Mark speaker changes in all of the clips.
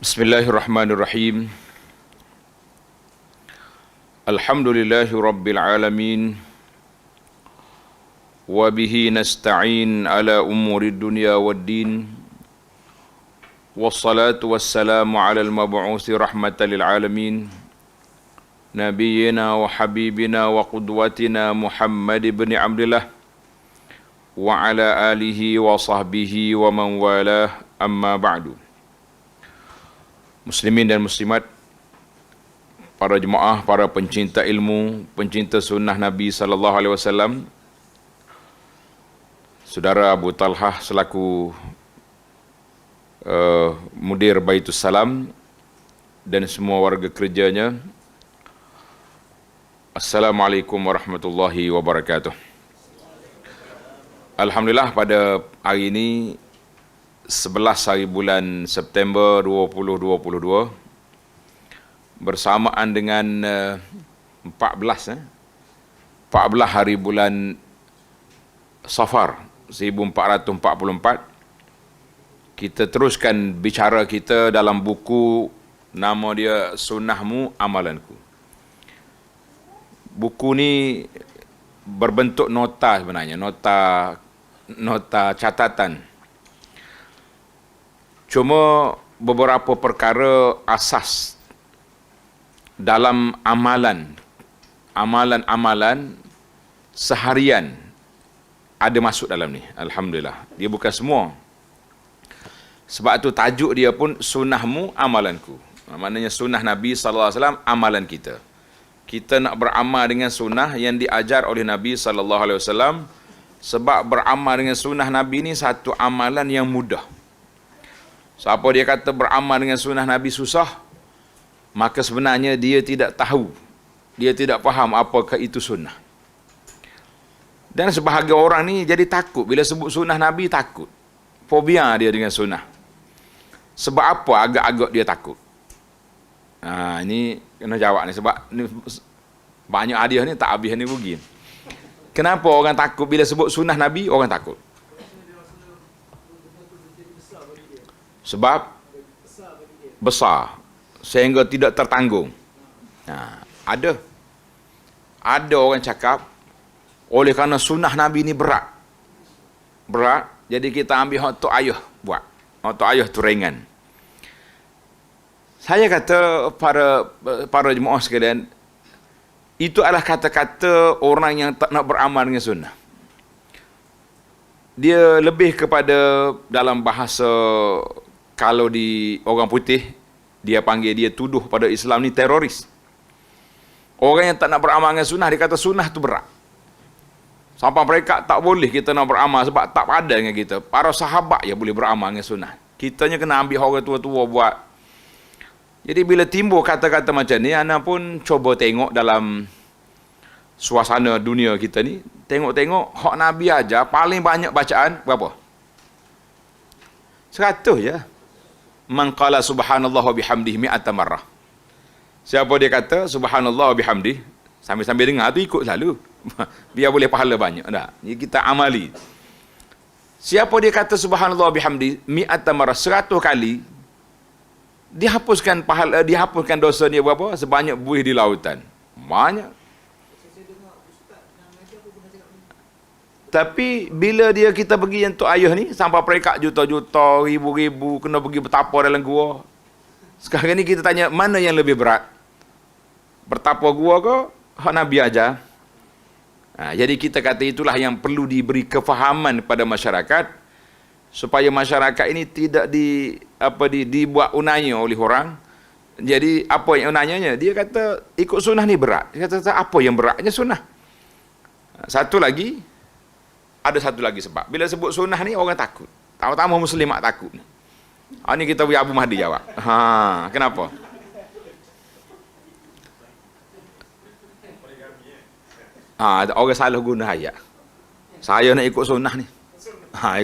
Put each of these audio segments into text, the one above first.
Speaker 1: Bismillahirrahmanirrahim. Alhamdulillahi rabbil alamin. Wa bihi nasta'in ala umuri dunya waddin. Wassalatu wassalamu ala al-mab'uthi rahmatan lil alamin. Nabiyyina wa habibina wa qudwatina Muhammad ibn Abdullah wa ala alihi wa sahbihi wa man walah, amma ba'du. Muslimin dan muslimat, para jemaah, para pencinta ilmu, pencinta sunnah Nabi sallallahu alaihi wasallam, Saudara Abu Talhah selaku mudir Baitus Salam dan semua warga kerjanya, Assalamualaikum warahmatullahi wabarakatuh. Alhamdulillah, pada hari ini 11 hari bulan September 2022 bersamaan dengan 14 hari bulan Safar 1444, kita teruskan bicara kita dalam buku nama dia Sunnahmu Amalanku. Buku ni berbentuk nota sebenarnya, nota catatan. Cuma beberapa perkara asas dalam amalan seharian ada masuk dalam ni. Alhamdulillah. Dia bukan semua. Sebab tu tajuk dia pun Sunnahmu Amalanku. Maknanya sunnah Nabi sallallahu alaihi wasallam amalan kita. Kita nak beramal dengan sunnah yang diajar oleh Nabi sallallahu alaihi wasallam, sebab beramal dengan sunnah Nabi ni satu amalan yang mudah. Siapa dia kata beramal dengan sunnah Nabi susah, maka sebenarnya dia tidak tahu, dia tidak faham apakah itu sunnah. Dan sebahagian orang ni jadi takut bila sebut sunnah Nabi, takut, fobia dia dengan sunnah. Sebab apa agak-agak dia takut? Ini kena jawab ni, sebab ni banyak hadiah ni tak habis ni rugi. Kenapa orang takut bila sebut sunnah Nabi? Orang takut sebab besar sehingga tidak tertanggung. Ada orang cakap oleh kerana sunnah Nabi ni berat, jadi kita ambil hak tok ayah buat, hak tok ayah tu ringan. Saya kata para jemaah sekalian, itu adalah kata-kata orang yang tak nak beramal dengan sunnah. Dia lebih kepada, dalam bahasa kalau di orang putih, dia panggil, dia tuduh pada Islam ni teroris. Orang yang tak nak beramal dengan sunnah, dia kata sunnah tu berat. Sampai mereka tak boleh kita nak beramal sebab tak padan dengan kita. Para sahabat je boleh beramal dengan sunnah. Kitanya kena ambil orang tua-tua buat. Jadi bila timbul kata-kata macam ni, ana pun cuba tengok dalam suasana dunia kita ni, tengok hak Nabi aja paling banyak bacaan berapa? 100 je. Man qala subhanallah wa bihamdihi mi'ata marrah. Siapa dia kata subhanallah wa bihamdihi, sambil-sambil dengar tu ikut selalu. Biar boleh pahala banyak dah. Ni kita amali. Siapa dia kata subhanallah wa bihamdihi mi'ata marrah 100 kali, dihapuskan pahala, dihapuskan dosa dia berapa? Sebanyak buih di lautan. Banyak. Tapi bila kita pergi yang tok ayah ni, sampai peringkat juta-juta, ribu-ribu, kena pergi bertapa dalam gua. Sekarang ni kita tanya, mana yang lebih berat? Bertapa gua ke hak Nabi ajar? Jadi kita kata itulah yang perlu diberi kefahaman pada masyarakat, supaya masyarakat ini tidak dibuat unaya oleh orang. Jadi apa yang unayanya? Dia kata ikut sunnah ni berat. Dia kata apa yang beratnya sunnah? Ada satu lagi sebab. Bila sebut sunnah ni orang takut. Terutama muslimat takut. Ini kita beri Abu Mahdi jawab. Kenapa? Orang salah guna ayat. Saya nak ikut sunnah ni.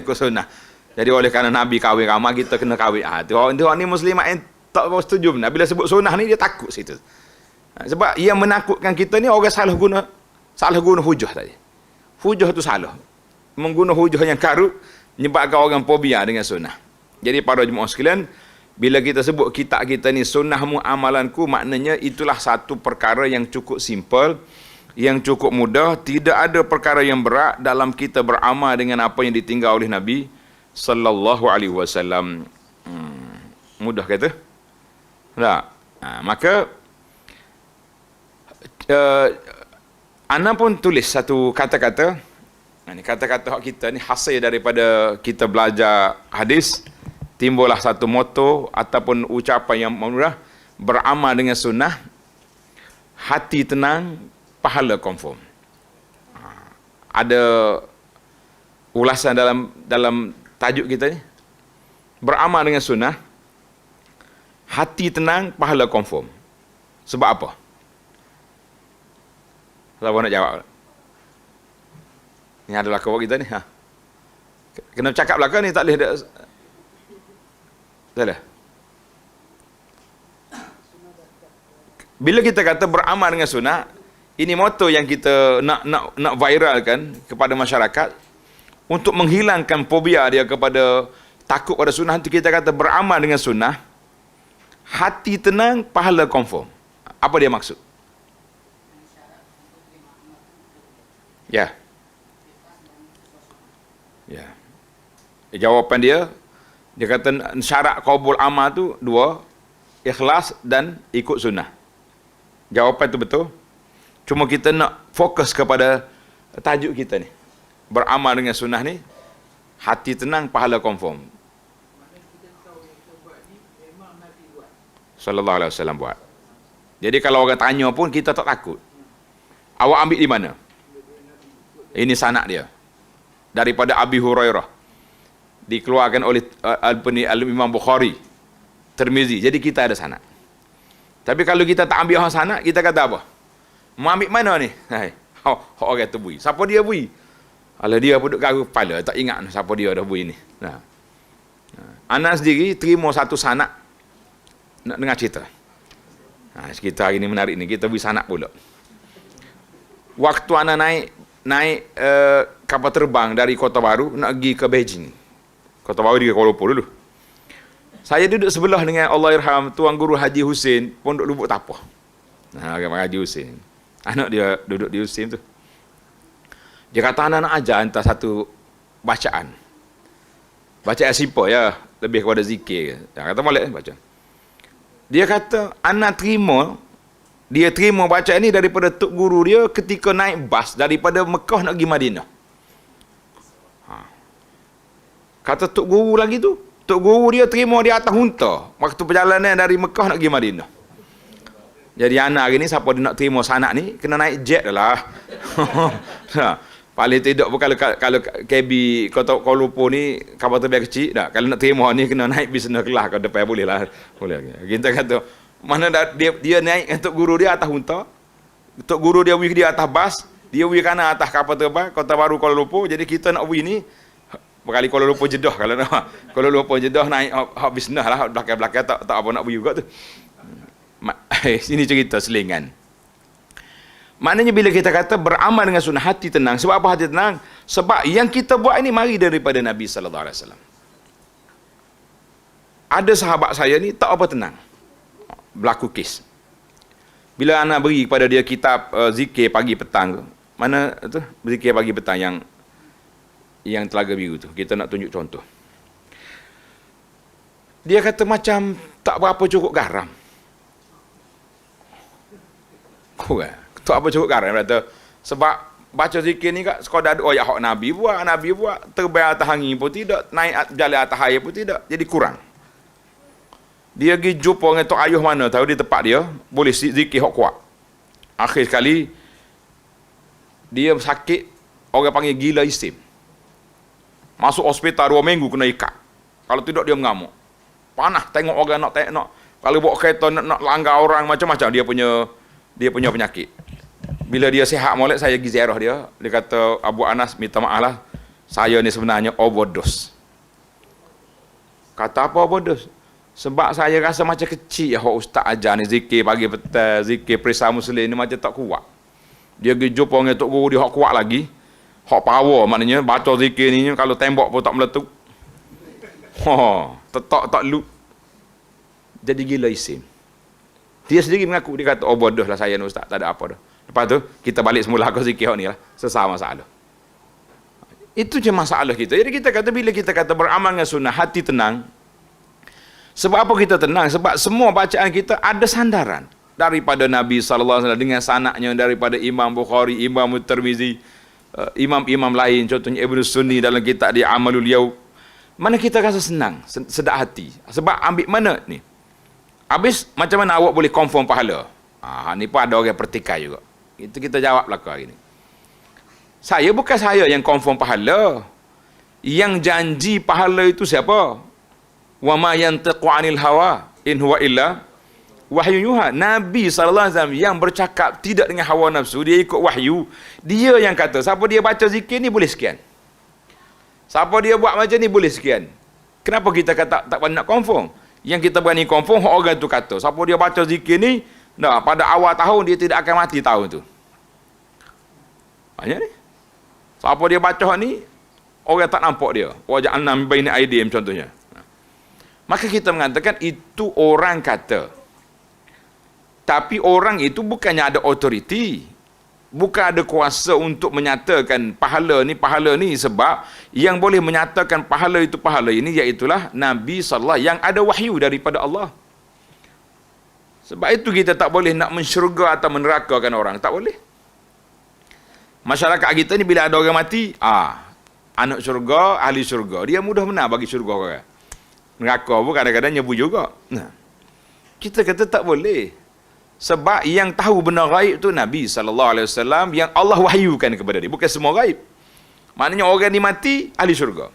Speaker 1: Ikut sunnah. Jadi oleh kerana Nabi kahwin ramai, kita kena kahwin. Dia ni muslimat yang tak setuju benar. Bila sebut sunnah ni, dia takut situ. Sebab yang menakutkan kita ni orang salah guna hujah tadi. Hujah tu salah. Menggunakan hujah yang karut menyebabkan orang fobia dengan sunnah. Jadi para jemaah sekalian, Bila kita sebut kitab kita ni sunnahmu amalanku, maknanya itulah satu perkara yang cukup simple, yang cukup mudah. Tidak ada perkara yang berat dalam kita beramal dengan apa yang ditinggal oleh Nabi sallallahu alaihi wasallam. Mudah kata? Tak. Maka ana pun tulis satu kata-kata. Ini kata-kata hak kita ni hasil daripada kita belajar hadis. Timbullah satu moto ataupun ucapan yang mudah, beramal dengan sunnah, hati tenang, pahala confirm. Ada ulasan dalam tajuk kita ni. Beramal dengan sunnah, hati tenang, pahala confirm. Sebab apa? Siapa nak jawab? Ini adalah kawak kita ni. Kena cakap belakang ni, tak boleh ada. Tak boleh. Bila kita kata beramal dengan sunnah, ini moto yang kita nak viralkan kepada masyarakat untuk menghilangkan fobia dia kepada takut pada sunnah. Itu kita kata beramal dengan sunnah, hati tenang, pahala confirm. Apa dia maksud? Ya. Ya. Jawapan dia kata syarat kabul amal tu dua, ikhlas dan ikut sunnah. Jawapan tu betul. Cuma kita nak fokus kepada tajuk kita ni. Beramal dengan sunnah ni, hati tenang, pahala confirm. Sallallahu alaihi wasallam buat. Jadi kalau orang tanya pun kita tak takut. Awak ambil di mana? Ini sanad dia. Daripada Abi Hurairah. Dikeluarkan oleh Al-Imam Bukhari, Tirmizi. Jadi kita ada sanad. Tapi kalau kita tak ambil orang sanad, kita kata apa? Mau ambil mana ni? Orang tu bui. Siapa dia bui? Kalau dia pun duduk garu kepala, tak ingat siapa dia dah bui ni. Ana sendiri terima satu sanad nak dengar cerita. Cerita hari ni menarik ni, kita bui sanad pula. Waktu ana naik kapal terbang dari Kota Baru nak pergi ke Beijing. Kota Baru di Kuala Lumpur dulu. Saya duduk sebelah dengan Allahyarham Tuan Guru Haji Husin, Pondok Lubuk Tapah. Haji Husin. Anak dia duduk di Husin tu. Dia kata anak nak ajar hantar satu bacaan. Bacaan simple ya, lebih kepada zikir. Dia kata boleh baca. Dia kata anak dia terima bacaan ni daripada tok guru dia ketika naik bas daripada Mekah nak pergi Madinah. Kata tok guru lagi tu, tok guru dia terima di atas unta waktu perjalanan dari Mekah nak pergi Madinah. Jadi anak hari ni siapa dia nak terima sanad ni kena naik jet dah lah. Paling tidak pun kalau KB Kota Kuala Lumpur ni kapal terbang kecil dah. Kalau nak terima ni kena naik business kelas ke depan boleh lah. Boleh. Kita kata mana dia naik untuk guru dia atas unta. Untuk guru dia pergi dia atas bas, dia pergi kanan atas kapal terbang Kota Baru Kuala Lumpur. Jadi kita nak pergi ni berkali Kuala Lumpur Jeddah kalau nak. Kuala Lumpur Jeddah naik hak bisnes lah, belakang-belakang tak apa nak pergi juga tu. Sini cerita selingan. Maknanya bila kita kata beramal dengan sunnah, hati tenang. Sebab apa hati tenang? Sebab yang kita buat ini mari daripada Nabi sallallahu alaihi wasallam. Ada sahabat saya ni tak apa tenang. Berlaku kes. Bila anak beri kepada dia kitab zikir pagi petang tu. Mana tu? Zikir pagi petang yang Telaga Biru tu. Kita nak tunjuk contoh. Dia kata macam tak berapa cukup garam. Kurang. Tak apa cukup garam. Kata, sebab baca zikir ni kat sekadar doa ya hak Nabi buat, terbang atas angin pun tidak, naik jalan atas air pun tidak. Jadi kurang. Dia pergi jumpa dengan tok ayuh mana tahu di tempat dia, boleh zikir hak kuat. Akhir sekali dia sakit, orang panggil gila isim. Masuk hospital 2 minggu kena ikat. Kalau tidak dia mengamuk. Panah tengok orang nak kalau bawa kereta nak langgar orang macam-macam dia punya penyakit. Bila dia sihat molek, saya pergi ziarah dia. Dia kata, Abu Anas minta maaf lah, saya ni sebenarnya overdose. Kata apa overdose? Sebab saya rasa macam kecil ya ustaz ajar ni zikir pagi petang, zikir perisa muslim ni macam tak kuat. Dia pergi jumpa dengan tok guru dia hak kuat lagi. Hak power maknanya baca zikir ni kalau tembok pun tak meletup. Tak loop. jadi gila isim. Dia sendiri mengaku, dia kata, oh bodoh lah saya ni ustaz, tak ada apa dah. Lepas tu, kita balik semula aku zikir ni lah, selesai masalah. Itu je masalah kita. Jadi kita kata, bila kita kata beramal dengan sunnah, hati tenang. Sebab apa kita tenang? Sebab semua bacaan kita ada sandaran. Daripada Nabi SAW dengan sanaknya, daripada Imam Bukhari, Imam Tirmizi, imam-imam lain, contohnya Ibn Sunni dalam kitab dia Amalul Yaum. Mana kita rasa senang, sedap hati. Sebab ambil mana ni? Habis macam mana awak boleh confirm pahala? Ni pun ada orang pertikai juga. Itu kita jawab lah hari ni. Bukan saya yang confirm pahala. Yang janji pahala itu siapa? Wa ma yantiqu 'anil hawa in huwa illa wahyu yuha. Nabi SAW yang bercakap tidak dengan hawa nafsu, dia ikut wahyu. Dia yang kata, siapa dia baca zikir ni boleh sekian. Siapa dia buat macam ni boleh sekian. Kenapa kita kata tak nak confirm? Yang kita berani confirm, orang tu kata, siapa dia baca zikir ni, pada awal tahun dia tidak akan mati tahun tu. Banyak ni. Siapa dia baca ni, orang tak nampak dia. Waja'alna min baini aydihim contohnya. Maka kita mengatakan itu orang kata. Tapi orang itu bukannya ada autoriti. Bukan ada kuasa untuk menyatakan pahala ni sebab yang boleh menyatakan pahala itu pahala ini iaitulah Nabi SAW yang ada wahyu daripada Allah. Sebab itu kita tak boleh nak mensyurga atau menerakakan orang. Tak boleh. Masyarakat kita ni bila ada orang mati, anak syurga, ahli syurga. Dia mudah benar bagi syurga orang. Neraka pun kadang-kadang nyebu juga. Kita kata tak boleh. Sebab yang tahu benar gaib tu Nabi SAW yang Allah wahyukan kepada dia. Bukan semua gaib. Maknanya orang ni mati, ahli syurga.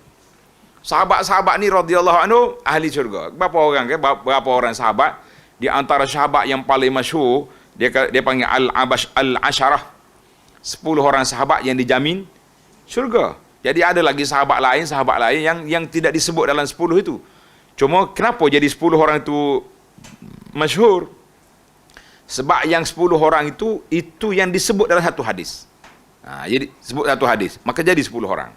Speaker 1: Sahabat-sahabat ni radhiyallahu anhu, ahli syurga. Berapa orang ke? Berapa orang sahabat? Di antara sahabat yang paling masyhur, dia panggil Al-Asharah. 10 orang sahabat yang dijamin syurga. Jadi ada lagi sahabat lain yang tidak disebut dalam 10 itu. Cuma kenapa jadi 10 orang itu masyhur? Sebab yang 10 orang itu yang disebut dalam satu hadis. Jadi sebut satu hadis, maka jadi 10 orang.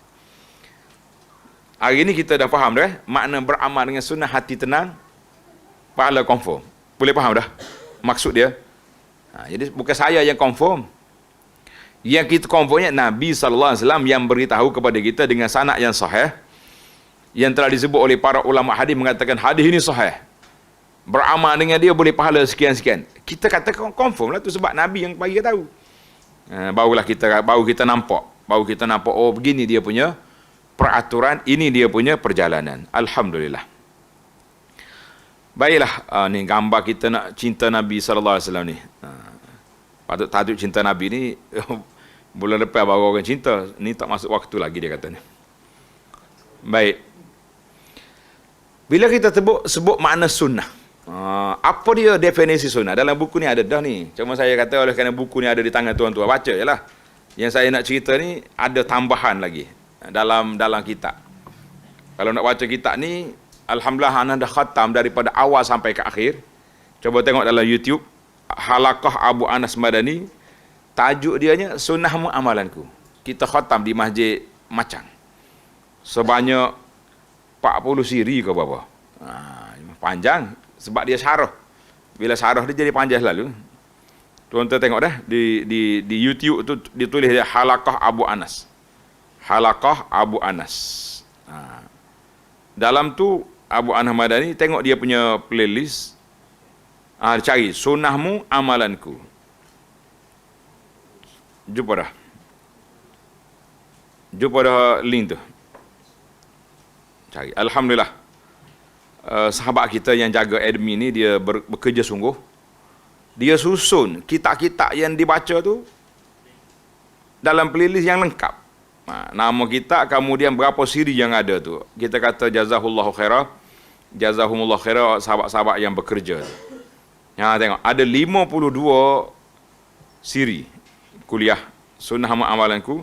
Speaker 1: Hari ini kita dah faham dah makna beramal dengan sunnah, hati tenang, pahala confirm. Boleh faham dah maksud dia? Jadi bukan saya yang confirm. Yang kita confirmnya Nabi SAW yang beritahu kepada kita dengan sanad yang sahih, yang telah disebut oleh para ulama hadis mengatakan hadis ini sahih. Beramal dengan dia boleh pahala sekian-sekian. Kita kata confirm lah tu sebab Nabi yang bagi tahu. Baru kita nampak. Baru kita nampak, oh begini dia punya peraturan, ini dia punya perjalanan. Alhamdulillah. Baiklah, ni gambar kita nak cinta Nabi SAW ni. Patut tajuk cinta Nabi ni, bulan lepas baru orang cinta. Ni tak masuk waktu lagi dia kata ni. Baik. Bila kita sebut makna sunnah, apa dia definisi sunnah? Dalam buku ni ada dah ni. Cuma saya kata oleh kerana buku ni ada di tangan tuan-tuan, baca je lah. Yang saya nak cerita ni ada tambahan lagi dalam kitab. Kalau nak baca kitab ni, alhamdulillah ana dah khatam daripada awal sampai ke akhir. Cuba tengok dalam YouTube, Halaqah Abu Anas Madani, tajuk dianya Sunnahmu Amalanku. Kita khatam di Masjid Macang. Sebanyak 40 siri ke berapa? Panjang. Sebab dia syarah. Bila syarah dia jadi panjang selalu. Tuan-tuan tengok dah. Di YouTube tu ditulis dia Halaqah Abu Anas. Halaqah Abu Anas. Dalam tu Abu Anas Madani, tengok dia punya playlist. Cari Sunnahmu Amalanku. Jumpa dah link tu. Cari. Alhamdulillah. Sahabat kita yang jaga admin ni, dia bekerja sungguh. Dia susun kitab-kitab yang dibaca tu dalam playlist yang lengkap. Nama kitab, kemudian berapa siri yang ada tu. Kita kata jazahullahu khairah. Jazahumullah khairah sahabat-sahabat yang bekerja. Tengok, ada 52 siri kuliah Sunnah Amalanku.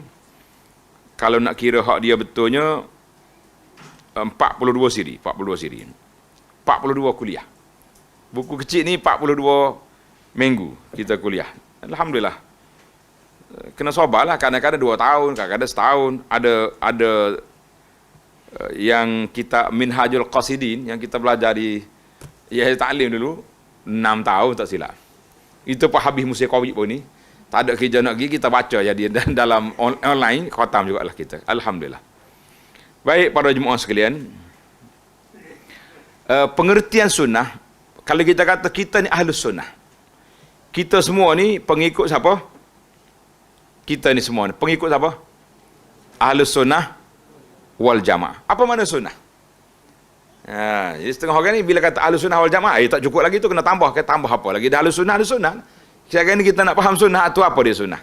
Speaker 1: Kalau nak kira hak dia betulnya 42 siri. 42 kuliah. Buku kecil ni 42 minggu kita kuliah. Alhamdulillah. Kena sabarlah, kadang-kadang 2 tahun, kadang-kadang setahun. Ada yang kita Minhajul Qasidin yang kita belajar di Ya taklim dulu 6 tahun tak silap. Itu pun habis musim Covid pun ni. Tak ada kerja nak pergi, kita baca jadi dalam online khatam jugalah kita. Alhamdulillah. Baik para jemaah sekalian. Pengertian sunnah, kalau kita kata kita ni ahlus sunnah. Kita semua ni pengikut siapa? Kita ni semua ni pengikut siapa? Ahlus sunnah wal jamaah. Apa makna sunnah? Jadi setengah orang ni bila kata ahlus sunnah wal jamaah, tak cukup lagi tu, kena tambah. Kena tambah apa lagi? Dah ahlus sunnah, ahlus sunnah. Sekarang ni kita nak faham sunnah tu apa dia sunnah.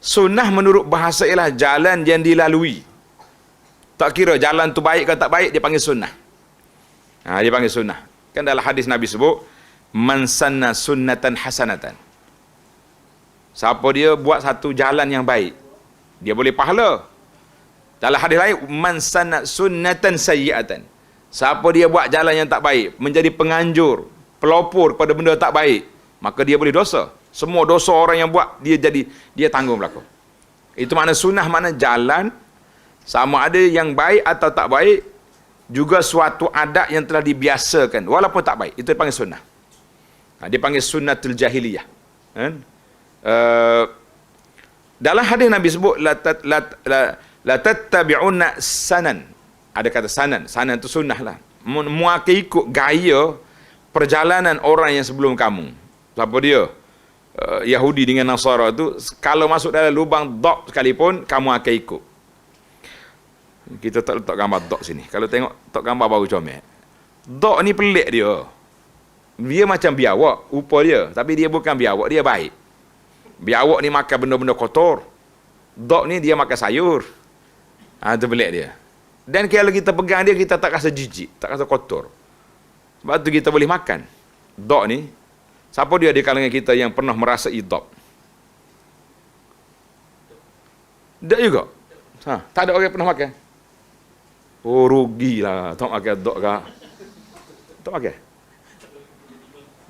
Speaker 1: Sunnah menurut bahasa ialah jalan yang dilalui. Tak kira jalan tu baik ke tak baik, dia panggil sunnah. Dia panggil sunnah. Kan dalam hadis Nabi sebut, man sanna sunnatan hasanatan. Siapa dia buat satu jalan yang baik, dia boleh pahala. Dalam hadis lain, man sanna sunnatan sayyi'atan. Siapa dia buat jalan yang tak baik, menjadi penganjur, pelopor kepada benda tak baik, maka dia boleh dosa. Semua dosa orang yang buat, dia tanggung berlaku. Itu makna sunnah, makna jalan, sama ada yang baik atau tak baik, juga suatu adat yang telah dibiasakan, walaupun tak baik, itu dipanggil sunnah. Dia panggil sunnatul jahiliyah. Dalam hadis Nabi sebut, la tattabi'unna sanan. Ada kata sanan. Sanan itu sunnah lah. Muaka ikut gaya perjalanan orang yang sebelum kamu. Siapa dia? Yahudi dengan Nasara tu, kalau masuk dalam lubang dok sekalipun, kamu akan ikut. Kita tak letak gambar dok sini. Kalau tengok tak gambar baru comel. Dok ni pelik dia. Dia macam biawak, rupa dia. Tapi dia bukan biawak, dia baik. Biawak ni makan benda-benda kotor. Dok ni dia makan sayur. Itu pelik dia. Dan kalau kita pegang dia, kita tak rasa jijik, tak rasa kotor. Sebab tu kita boleh makan. Dok ni, siapa dia di kalangan kita yang pernah merasai dok? Tak juga? Tak ada orang yang pernah makan? Oh, rugilah. Tak makan dok kah? Tak makan?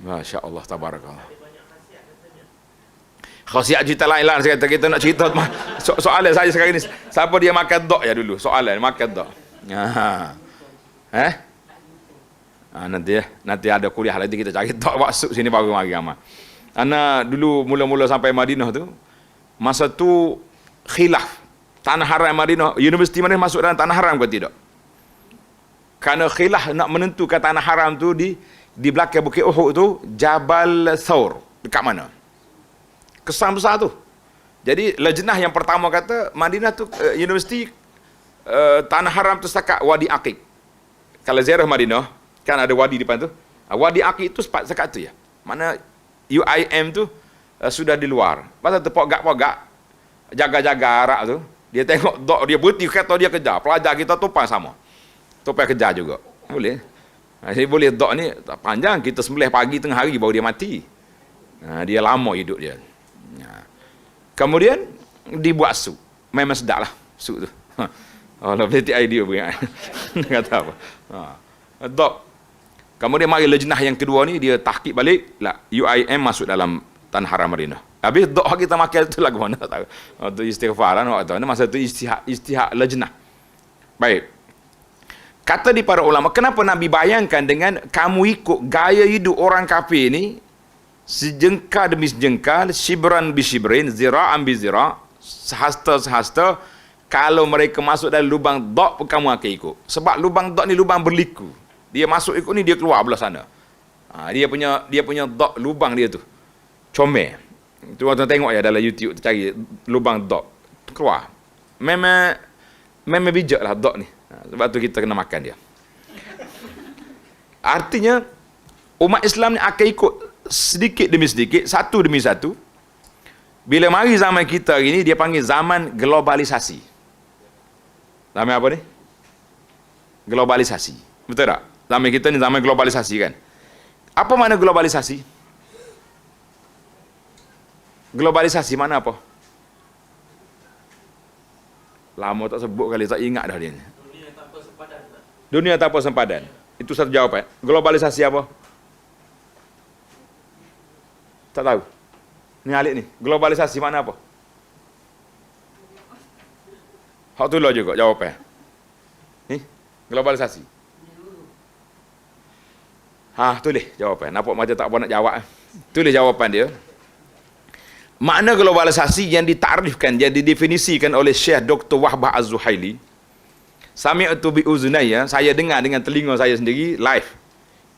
Speaker 1: Masya Allah, tabarakallah. Khasiat cerita lain lah. Kita nak cerita soalan saya sekarang ni, siapa dia makan dok ya dulu? Soalan makan dok. Nanti ada kuliah lagi kita cari dok masuk sini baru mari amal. Ana dulu mula-mula sampai Madinah tu, masa tu khilaf tanah haram Madinah, universiti Madinah masuk dalam tanah haram ke tidak? Kerana khilaf nak menentukan tanah haram tu di belakang Bukit Uhud tu, Jabal Thawr, dekat mana? Kesan besar tu. Jadi lejnah yang pertama kata Madinah tu universiti tanah haram tu setakat Wadi Aqiq. Kalau ziarah Madinah kan ada wadi di depan tu. Wadi Aqiq tu setakat tu ya. Mana UIM tu sudah di luar. Pasal tu pogak-pogak jaga-jaga arak tu, dia tengok dok dia berhenti kata dia kejar. Pelajar kita tupai sama. Tupai kejar juga. Boleh. Jadi boleh dok ni panjang, kita sembelih pagi tengah hari baru dia mati. Dia lama hidup dia. Kemudian dibuat sup. Memang sedap lah sup tu. Allah boleh tiap idea pun. Kata apa. Dok. Kemudian mari lejnah yang kedua ni, dia tahqiq balik lah, UIM masuk dalam tanah haram Madinah. Habis dok kita makan tu lagu mana tak tahu. Tu istighfar lah nak tahu. Masa tu istihak lejnah. Baik. Kata di para ulama, kenapa Nabi bayangkan dengan kamu ikut gaya hidup orang kafir ni, sejengkal demi sejengkal, shibran bi shibrin, zira'an bi zira', sehasta-sehasta, kalau mereka masuk dalam lubang dok pun kamu akan ikut. Sebab lubang dok ni lubang berliku. Dia masuk ikut ni, dia keluar belah sana. Dia punya dok, lubang dia tu comel. Tu orang tengok ya dalam YouTube, cari lubang dok keluar. Memang bijak lah dok ni. Sebab tu kita kena makan dia. Artinya umat Islam ni akan ikut sedikit demi sedikit, satu demi satu. Bila mari zaman kita hari ni, dia panggil zaman globalisasi. Zaman apa ni? Globalisasi. Betul tak? Zaman kita ni zaman globalisasi kan? Apa makna globalisasi? Globalisasi mana apa? Lama tak sebut kali, tak ingat dah dia. Dunia tanpa sempadan. Dunia tanpa sempadan. Itu satu jawapan. Globalisasi apa? Tak tahu. Ni Alik ni. Globalisasi mana apa? Hak tu lah juga jawapan. Ni globalisasi. Tulis jawapan. Nampak macam tak apa nak jawab. Tulis jawapan dia. Makna globalisasi yang ditakrifkan, yang didefinisikan oleh Syekh Dr. Wahbah Az-Zuhaili. Sami'tu bi uzunayya, saya dengar dengan telinga saya sendiri live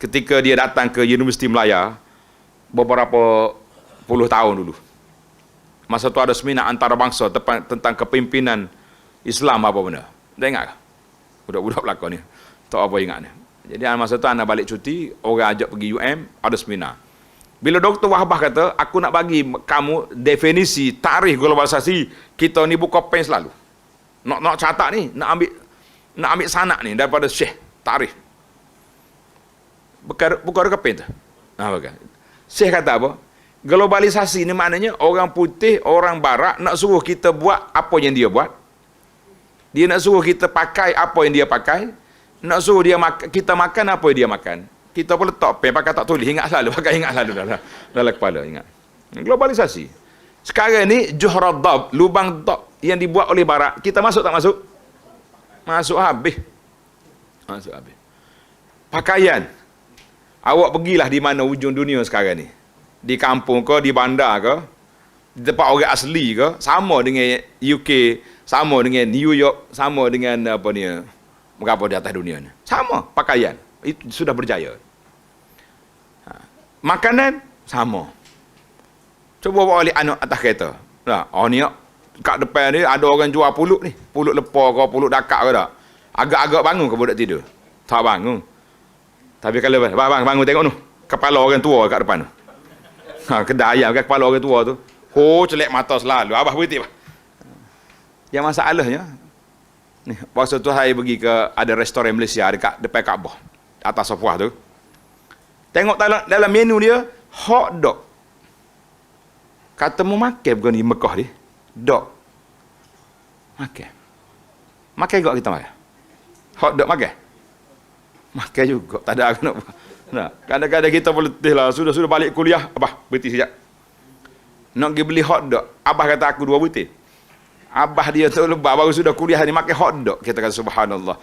Speaker 1: ketika dia datang ke Universiti Melaya beberapa puluh tahun dulu. Masa tu ada seminar antarabangsa tentang kepimpinan Islam apa benda. Dah ingat ke? Budak-budak belakang ni. Tak apa ingat ni. Jadi masa tu anak balik cuti, orang ajak pergi UM, ada seminar. Bila Dr. Wahbah kata, aku nak bagi kamu definisi tarikh globalisasi, kita ni buka pen selalu. Nak catat ni, nak ambil sanak ni daripada Syekh tarikh. Buka ke pen tu. Bukan. Syekh kata apa? Globalisasi ni maknanya orang putih, orang barat nak suruh kita buat apa yang dia buat. Dia nak suruh kita pakai apa yang dia pakai. Nak suruh kita makan apa yang dia makan. Kita pun letak pen, pakai tak tulis. Ingat selalu dalam kepala. Ingat. Globalisasi. Sekarang ni, juhradab, lubang dab yang dibuat oleh barat. Kita masuk tak masuk? Masuk habis. Masuk habis. Pakaian. Awak pergilah di mana ujung dunia sekarang ni. Di kampung ke, di bandar ke, di tempat orang asli ke, sama dengan UK, sama dengan New York, sama dengan apa ni, berapa di atas dunia ni. Sama pakaian. Itu sudah berjaya. Makanan sama. Cuba bawa balik anak atas kereta. Ni kat depan ni ada orang jual pulut ni. Pulut lepar ke, pulut dakak ke tak. Agak-agak bangun ke budak tidur? Tak bangun. Tapi kalau bangun tengok tu. Kepala orang tua kat depan tu. Kedai ayam kan kepala orang tua tu. Celek mata selalu. Abah berhenti. Yang masalahnya, ni, waktu tu saya pergi ke ada restoran Malaysia dekat depan Kaabah. Atas Safwah tu. Tengok dalam menu dia, hot dog. Kata mu makan bukan di Mekah ni. Dog. Makan. Makan juga kita makan. Hot dog makan. Makan juga. Tak ada aku nak. Kadang-kadang kita berletih lah. Sudah balik kuliah. Abah, berhenti sekejap. Nak pergi beli hot dog. Abah kata aku 2 butir. Abah dia tu lebat baru sudah kuliah ni makan hot dog. Kita kata subhanallah.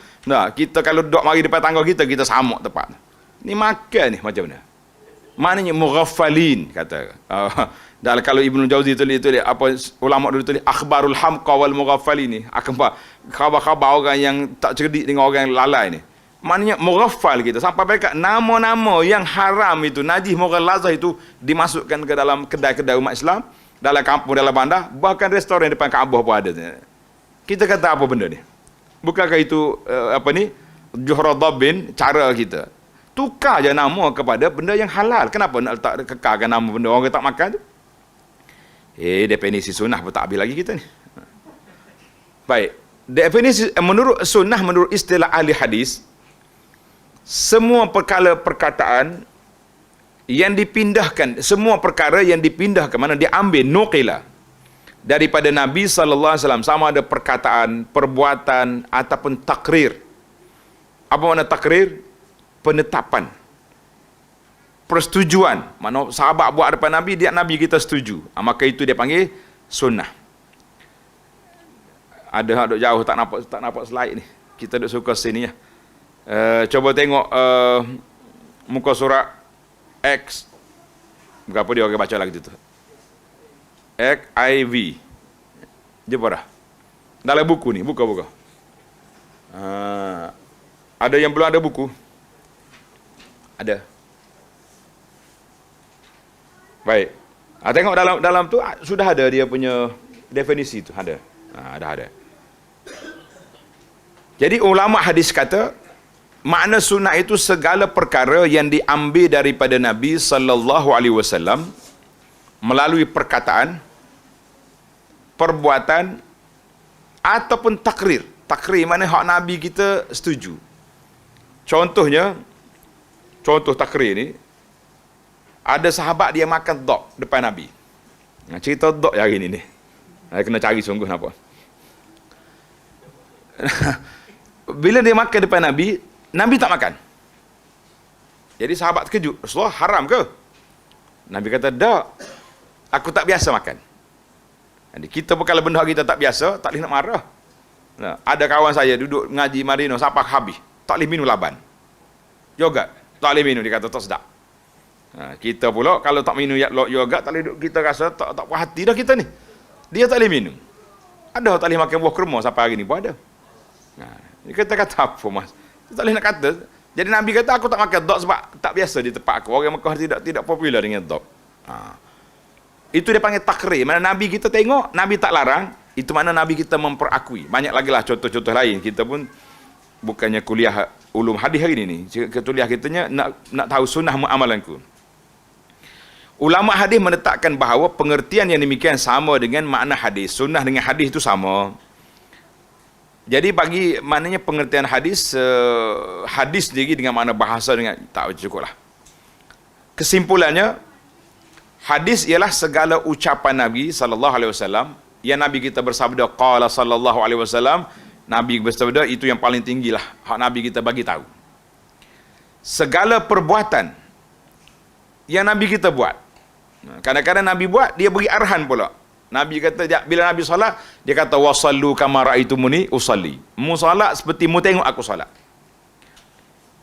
Speaker 1: Kita kalau dog mari depan tangga kita samuk tepat. Ni makan ni macam mana? Maknanya mughaffalin kata. Dan kalau Ibnu Jauzi tulis apa ulama dulu tulis akhbarul hamqa wal mughaffalin ni. Khabar-khabar orang yang tak cerdik dengan orang yang lalai ni. Maknanya mughaffal kita sampai mereka nama-nama yang haram itu, najis mughalazah itu dimasukkan ke dalam kedai-kedai umat Islam, dalam kampung, dalam bandar, bahkan restoran depan Kaabah pun ada. Kita kata apa benda ni? Bukankah itu juhradabin cara kita? Tukar je nama kepada benda yang halal. Kenapa nak letak kekalkan nama benda orang tak makan tu? Definisi sunnah pun tak habis lagi kita ni. Baik. Definisi menurut sunnah, menurut istilah ahli hadis, semua perkataan yang dipindahkan, semua perkara yang dipindahkan, mana diambil nuqila daripada Nabi SAW, sama ada perkataan, perbuatan ataupun takrir. Apa makna takrir? Penetapan, persetujuan. Mana sahabat buat depan Nabi, Nabi kita setuju. Maka itu dia panggil sunnah. Ada hak duk jauh tak nampak slide ni. Kita duk suka sini ya. Coba tengok muka surat X. Berapa dia orang baca lagi tu? XIV. Jumpa dah. Dalam buku ni, buka. Ada yang belum ada buku? Ada. Baik. Tengok dalam tu sudah ada dia punya definisi tu, ada. Ada. Jadi ulama hadis kata makna sunnah itu segala perkara yang diambil daripada Nabi sallallahu alaihi wasallam melalui perkataan, perbuatan ataupun takrir. Takrir mana hak Nabi kita setuju. Contoh takrir ni, ada sahabat dia makan dog depan Nabi. Cerita dog hari ni. Saya kena cari sungguh nampak. Bila dia makan depan Nabi, Nabi tak makan. Jadi sahabat terkejut. Rasulullah, haram ke? Nabi kata, tak. Aku tak biasa makan. Jadi kita pun kalau benda kita tak biasa, tak boleh nak marah. Ada kawan saya duduk ngaji Marino sampai habis. Tak boleh minum laban. Yogat. Tak boleh minum, dia kata tak sedap. Kita pula kalau tak minum yogurt, tak boleh duduk, kita rasa tak puas hati dah kita ni. Dia tak boleh minum. Ada tak boleh makan buah kurma sampai hari ni pun ada. Dia kata apa mas? Dia tak boleh nak kata. Jadi Nabi kata aku tak makan dok sebab tak biasa di tempat aku. Orang Mekah tidak popular dengan dok. Itu dia panggil takrir. Mana Nabi kita tengok, Nabi tak larang, itu mana Nabi kita memperakui. Banyak lagi lah contoh-contoh lain. Kita pun bukannya kuliah ulum hadis hari ni. Kuliah kitanya nak tahu sunnah muamalanku. Ulama hadis menetapkan bahawa pengertian yang demikian sama dengan makna hadis. Sunnah dengan hadis itu sama. Jadi bagi maknanya pengertian hadis, hadis sendiri dengan makna bahasa dengan tak cukup lah. Kesimpulannya, hadis ialah segala ucapan Nabi SAW yang Nabi kita bersabda qala sallallahu alaihi wasallam, Nabi bersabda, itu yang paling tinggi lah hak Nabi kita bagi tahu. Segala perbuatan yang Nabi kita buat, kadang-kadang Nabi buat, dia beri arahan pula. Nabi kata, bila Nabi solat, dia kata wasallu kama ra'aitumuni usalli. Mu solat seperti mu tengok aku solat.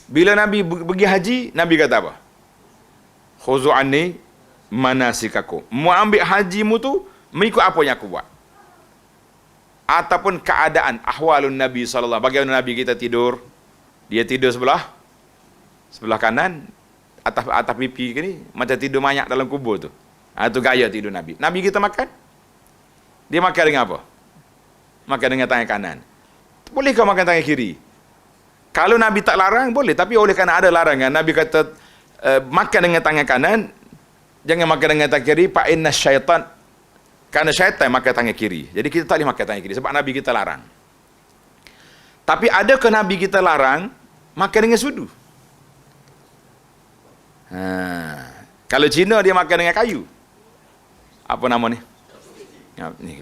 Speaker 1: Bila Nabi pergi haji, Nabi kata apa? Khuzu anni manasikakum. Mu ambil hajimu tu mengikut apa yang aku buat. Ataupun keadaan ahwalun Nabi sallallahu, bagaimana Nabi kita tidur, dia tidur sebelah kanan, atas pipi ke ni, macam tidur mayat dalam kubur tu. Itu gaya tidur Nabi. Nabi kita makan, dia makan dengan apa? Makan dengan tangan kanan. Boleh kau makan tangan kiri? Kalau Nabi tak larang, boleh. Tapi oleh kerana ada larangan, Nabi kata makan dengan tangan kanan, jangan makan dengan tangan kiri. Fa inna syaitan, kerana syaitan makan tangan kiri. Jadi kita tak boleh makan tangan kiri sebab Nabi kita larang. Tapi adakah Nabi kita larang makan dengan sudu? Kalau Cina dia makan dengan kayu. Apa nama ni? Ni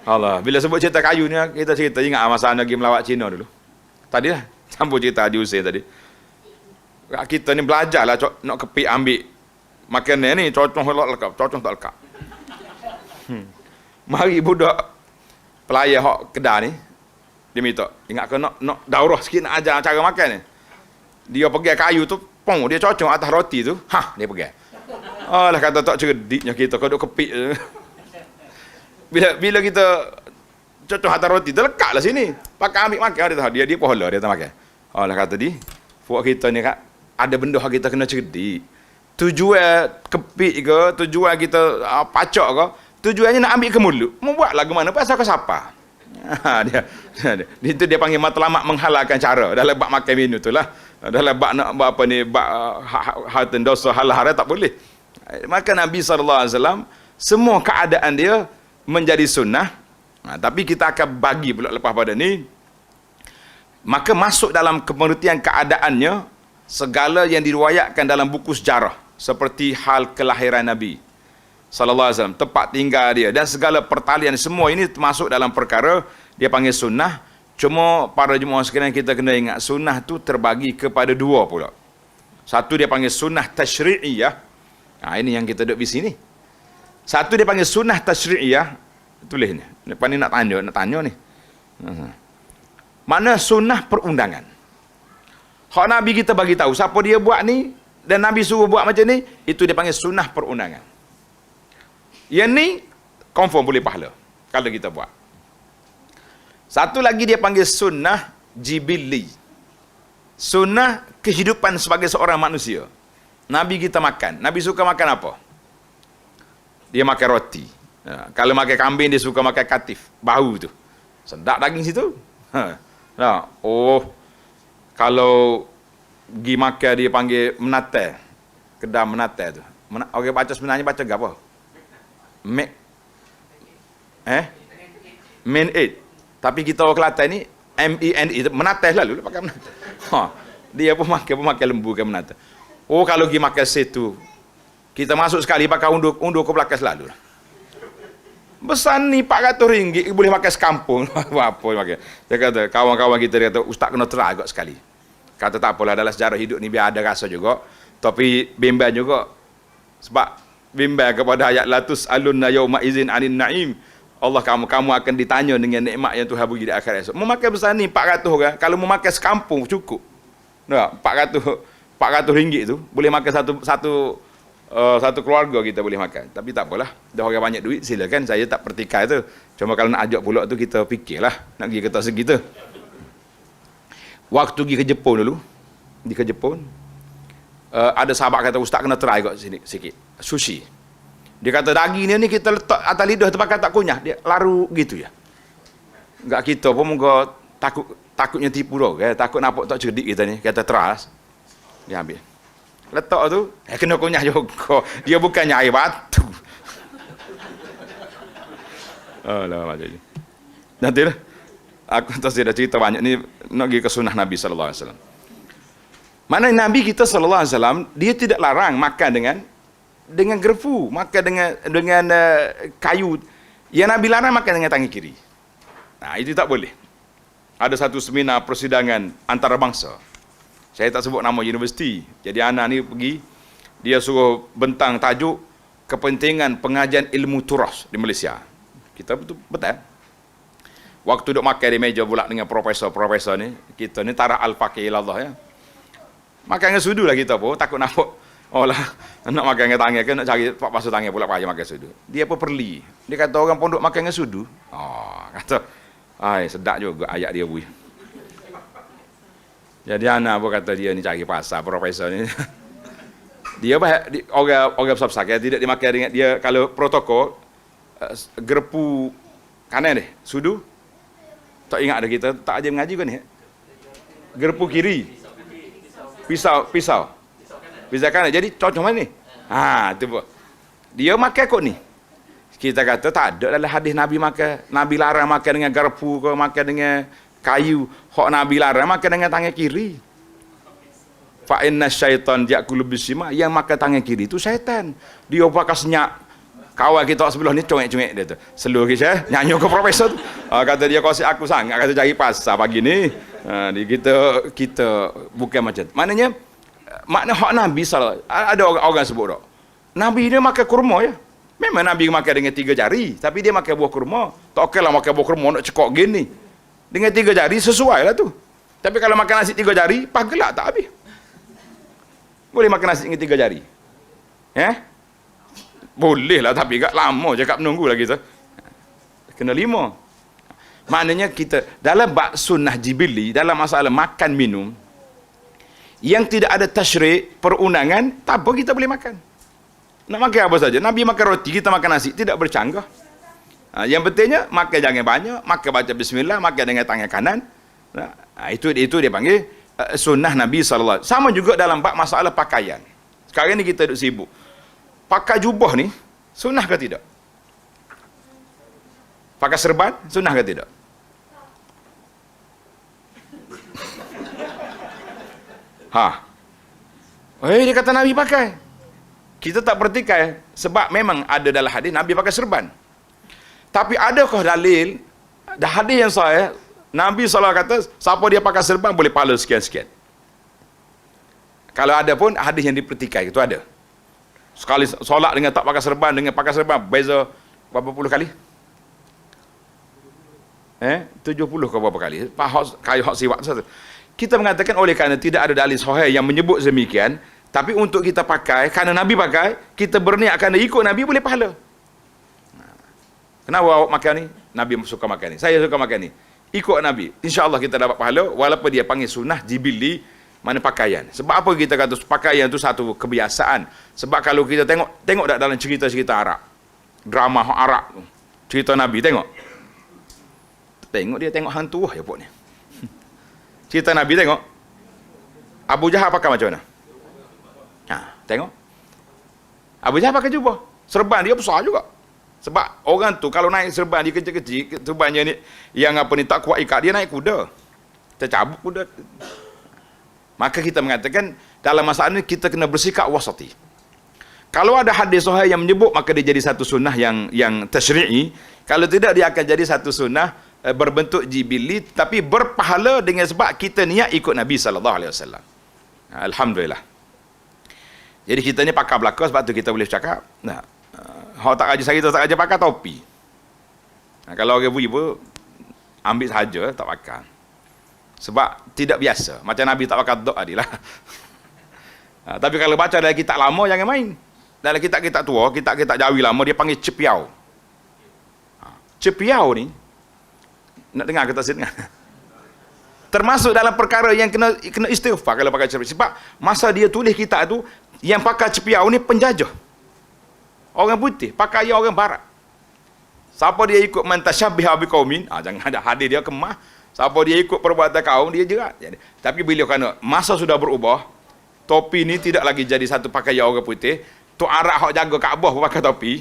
Speaker 1: Allah, bila sebut cerita kayu ni, kita cerita ingat masa lagi melawat Cina dulu. Tadi lah, sambung cerita Haji Hussein tadi. Kita ni belajar lah nak kepik ambil makanan ni, cocong tak lekap. Mari budak pelayar hak Kedah ni, dia minta, ingat ke nak daurah sikit, nak ajar cara makan ni. Dia pegang kayu tu, pong, dia cocong atas roti tu, dia pegang. Alah, kata tak cerdiknya kita, kau duk kepik je. Bila kita cocok atas roti, dia lekat lah sini. Pakai ambil makan, dia pola, dia tak makan. Alah, kata dia, buat kita ni kat, ada benda kita kena cerdik. Tujuan kepik ke, tujuan kita pacak ke, tujuannya nak ambil ke mulut. Mau buat lagu mana, pasal ke siapa? Dia panggil matlamat menghalalkan cara. Dalam bab makan minum tu lah. Dalam bab nak bab apa ni, bab harta dosa halal haram tak boleh. Maka Nabi SAW, semua keadaan dia menjadi sunnah. Tapi kita akan bagi pula lepas pada ni. Maka masuk dalam pengertian keadaannya segala yang diriwayatkan dalam buku sejarah, seperti hal kelahiran Nabi SAW, tempat tinggal dia dan segala pertalian, semua ini termasuk dalam perkara dia panggil sunnah. Cuma para jemaah sekalian, kita kena ingat sunnah tu terbagi kepada dua pula. Satu dia panggil sunnah tasyri'iyah. Ini yang kita duduk di sini. Satu dia panggil sunnah tasyri'iyah. Tulis ni. Lepas ni nak tanya ni. Mana sunnah perundangan. Hak Nabi kita bagi tahu siapa dia buat ni dan Nabi suruh buat macam ni, itu dia panggil sunnah perundangan. Yang ni confirm boleh pahala kalau kita buat. Satu lagi dia panggil sunnah jibilli. Sunnah kehidupan sebagai seorang manusia. Nabi kita makan. Nabi suka makan apa? Dia makan roti. Kalau makan kambing, dia suka makan katif. Bau tu. Sedap daging situ. Kalau pergi makan, dia panggil menatai. Kedai menatai tu. Orang baca sebenarnya baca apa? Men 8. Tapi kita orang Kelantan ni MENE, menatai selalu pakai menatai. Dia pun makan lembu ke menatai. Kalau pergi makan situ, kita masuk sekali pakai undur ke belakang selalu. Besar ni RM400 boleh makan sekampung. Apa makan. Dia kata, kawan-kawan kita, dia kata, ustaz kena try agak sekali. Kata tak apalah, dalam sejarah hidup ni biar ada rasa juga. Tapi bimbang juga. Sebab bimbang kepada ayat latus alunna yauma izin anin naim. Allah, kamu akan ditanya dengan nikmat yang Tuhan bagi di akhirat esok. Mau makan besar ni 400 orang. Kalau mau makan sekampung cukup. Nah, 400 RM400 tu boleh makan satu keluarga kita boleh makan. Tapi tak apalah, dah orang banyak duit silakan, saya tak pertikaian tu. Cuma kalau nak ajak pula tu kita fikirlah nak pergi ke tak segitu. Waktu pergi ke Jepun dulu, ke Jepun, ada sahabat kata, ustaz kena try kot sini sikit sushi. Dia kata daging ni kita letak atas lidah tu pakai tak kunyah, dia larut gitu ya. Enggak kita pun moga takutnya tipu dah, takut nampak tak cerdik kita ni, kata teras. Dia ambil. Letak tu, kena kunyah juga. Dia bukannya air batu. Alah macam ni. Nanti lah. Aku tak dah cerita banyak ni, nak pergi ke sunnah Nabi sallallahu alaihi wasallam. Mana Nabi kita sallallahu alaihi wasallam, dia tidak larang makan dengan gerfu, makan dengan kayu. Yang Nabi larang makan dengan tangan kiri. Nah, itu tak boleh. Ada satu seminar persidangan antarabangsa. Saya tak sebut nama universiti. Jadi anak ni pergi, dia suruh bentang tajuk kepentingan pengajian ilmu turas di Malaysia. Kita betul. Waktu duduk makan di meja pula dengan profesor-profesor ni, kita ni tara al-faqih ilallah ya. Makan dengan sudu lah kita pun, takut nampak. Oh lah, nak makan dengan tangan ke, nak cari pak basuh tangan pula payah makan sudu. Dia apa perli. Dia kata orang pondok makan dengan sudu. Kata, sedap juga ayat dia bui. Jadi anak pun kata dia ni cari pasal profesor ni. Dia orang besar-besar tidak dimakan dengan dia. Kalau protokol gerpu kanan deh, sudu. Tak ingat ada kita tak aja mengaji kan ni. Gerpu kiri. Pisau kanan. Jadi cocok mana ni? Tu pun. Dia makan kot ni. Kita kata tak ada dalam hadis Nabi makan. Nabi larang makan dengan garpu ke makan dengan kayu. Hak Nabi larang makan dengan tangan kiri. Fa inna syaitan ya'kulu bisima, yang makan tangan kiri itu syaitan. Dia pakai senyak. Kawan kita sebelah ni congek-congek dia tu. Seluruh kisah nyanyi ke profesor tu. Kata dia kau aku sangat kata cari pasal pagi ni. Kita bukan macam tu. Makna hak Nabi sallallahu ada orang sebut tak. Nabi dia makan kurma ya. Memang Nabi makan dengan 3 jari, tapi dia makan buah kurma. Tak okeylah makan buah kurma nak cekok gini. Dengan 3 jari sesuai lah tu. Tapi kalau makan nasi 3 jari, pagelak tak habis. Boleh makan nasi dengan 3 jari? Boleh lah, tapi agak lama cakap menunggu lah kita. Kena 5. Maknanya kita, dalam bab sunnah jibili, dalam masalah makan minum, yang tidak ada tasyrik, perundangan, tak apa kita boleh makan. Nak makan apa saja. Nabi makan roti, kita makan nasi, tidak bercanggah. Yang pentingnya, makan jangan banyak, makan baca bismillah, makan dengan tangan kanan. Itu dia panggil sunnah Nabi SAW. Sama juga dalam bab masalah pakaian. Sekarang ni kita duduk sibuk. Pakai jubah ni, sunnah ke tidak? Pakai serban, sunnah ke tidak? Dia kata Nabi pakai. Kita tak pertikai. Sebab memang ada dalam hadis Nabi pakai serban. Tapi adakah dalil, hadis yang sahih, Nabi SAW kata, siapa dia pakai serban boleh pahala sekian-sekian. Kalau ada pun hadis yang dipertikai, itu ada. Sekali solat dengan tak pakai serban, dengan pakai serban, beza berapa puluh kali? 70 ke berapa kali? Kayu hak siwak satu. Kita mengatakan oleh kerana tidak ada dalil sahih yang menyebut demikian, tapi untuk kita pakai, kerana Nabi pakai, kita berniat kerana ikut Nabi boleh pahala. Kenapa awak makan ni? Nabi suka makan ni. Saya suka makan ni. Ikut Nabi. InsyaAllah kita dapat pahala, walaupun dia panggil sunnah jibili, mana pakaian. Sebab apa kita kata pakaian itu satu kebiasaan? Sebab kalau kita tengok tak dalam cerita-cerita Arab, drama Arab, cerita Nabi, tengok dia tengok hantu ya pok ni. Cerita Nabi tengok Abu Jahal pakai macam mana? Tengok Abu Jahal pakai jubah, serban dia besar juga. Sebab orang tu kalau naik serban dia kecil-kecil, serbannya ni yang apa ni tak kuat ikat, dia naik kuda, tercabut kuda. Maka kita mengatakan dalam masalah ini kita kena bersikap wasati. Kalau ada hadis sahih yang menyebut, maka dia jadi satu sunnah yang tasyri'i. Kalau tidak, dia akan jadi satu sunnah berbentuk jibili, tapi berpahala dengan sebab kita niat ikut Nabi SAW. Alhamdulillah. Jadi kita ni pakar belaka, sebab tu kita boleh cakap. Hak tak raja saya, tak raja pakai topi. Kalau orang ibu ambil sahaja, tak pakai. Sebab tidak biasa. Macam Nabi tak pakai dok adilah. Tapi kalau baca dalam kitab lama, jangan main. Dalam kitab-kitab tua, kitab-kitab Jawi lama, dia panggil cepiau. Cepiau ni, nak dengar kata saya dengar. Termasuk dalam perkara yang kena istighfar kalau pakai cepiau. Sebab masa dia tulis kitab tu, yang pakai cepiau ni penjajah. Orang putih, pakai orang barat. Siapa dia ikut man tashabbiha biqaumin, jangan ada hadis dia kemah. Siapa dia ikut perbuatan kaum, dia jerat. Tapi bila kerana masa sudah berubah, topi ni tidak lagi jadi satu pakaian orang putih. Tok Arab hak jaga Kaabah pun pakai topi.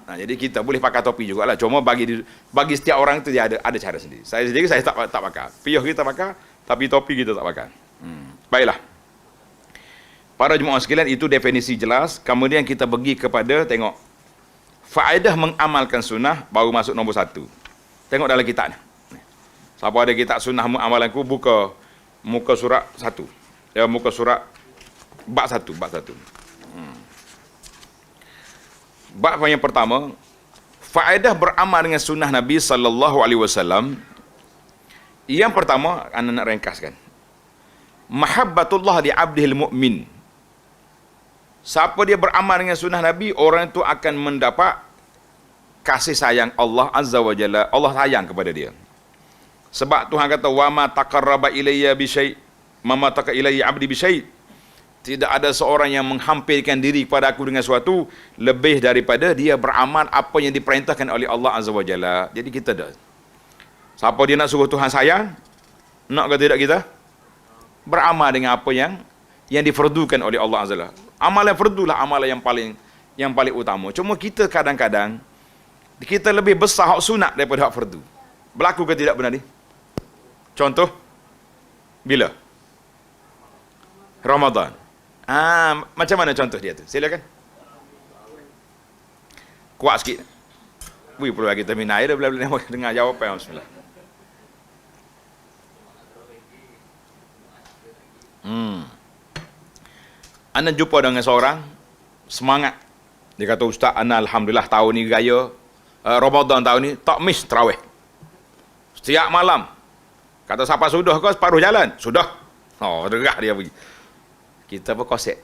Speaker 1: Jadi kita boleh pakai topi jugalah. Cuma bagi setiap orang tu dia ada cara sendiri. Saya sendiri saya tak pakai. Piyah kita pakai, tapi topi kita tak pakai. Baiklah. Para jemaah sekalian, itu definisi jelas. Kemudian kita pergi kepada tengok faedah mengamalkan sunnah, baru masuk nombor 1. Tengok dalam kitab ni. Siapa ada kitab sunnah amalanku, buka muka surat 1. Muka surat bab 1. Bab yang pertama, faedah beramal dengan sunnah Nabi sallallahu alaihi wasallam. Yang pertama, anda nak ringkaskan. Mahabbatullah li 'abdihil mu'min. Siapa dia beramal dengan sunnah Nabi, orang itu akan mendapat kasih sayang Allah Azza wa Jalla. Allah sayang kepada dia. Sebab Tuhan kata, wa ma taqarraba ilayya bi syai', ma taqa ilayya 'abdi bi syai'. Tidak ada seorang yang menghampirkan diri kepada aku dengan sesuatu lebih daripada dia beramal apa yang diperintahkan oleh Allah Azza wa Jalla. Jadi kita dah. Siapa dia nak suruh Tuhan sayang? Nak ke tidak kita? Beramal dengan apa yang difardukan oleh Allah Azza wa Jalla. Amalan fardu lah amalan yang paling utama. Cuma kita kadang-kadang kita lebih besar hak sunat daripada hak fardu. Berlaku ke tidak benar ni? Contoh, bila? Ramadan. Macam mana contoh dia tu? Silakan. Kuat sikit. Wih, perlu kita minum air dah bila dengar jawapan. Bismillah. Ana jumpa dengan seorang semangat. Dia kata, Ustaz, ana alhamdulillah tahun ni gaya Ramadan tahun ni tak miss tarawih. Setiap malam. Kata siapa sudah kau separuh jalan? Sudah. Derah dia pergi. Kita pun konsep.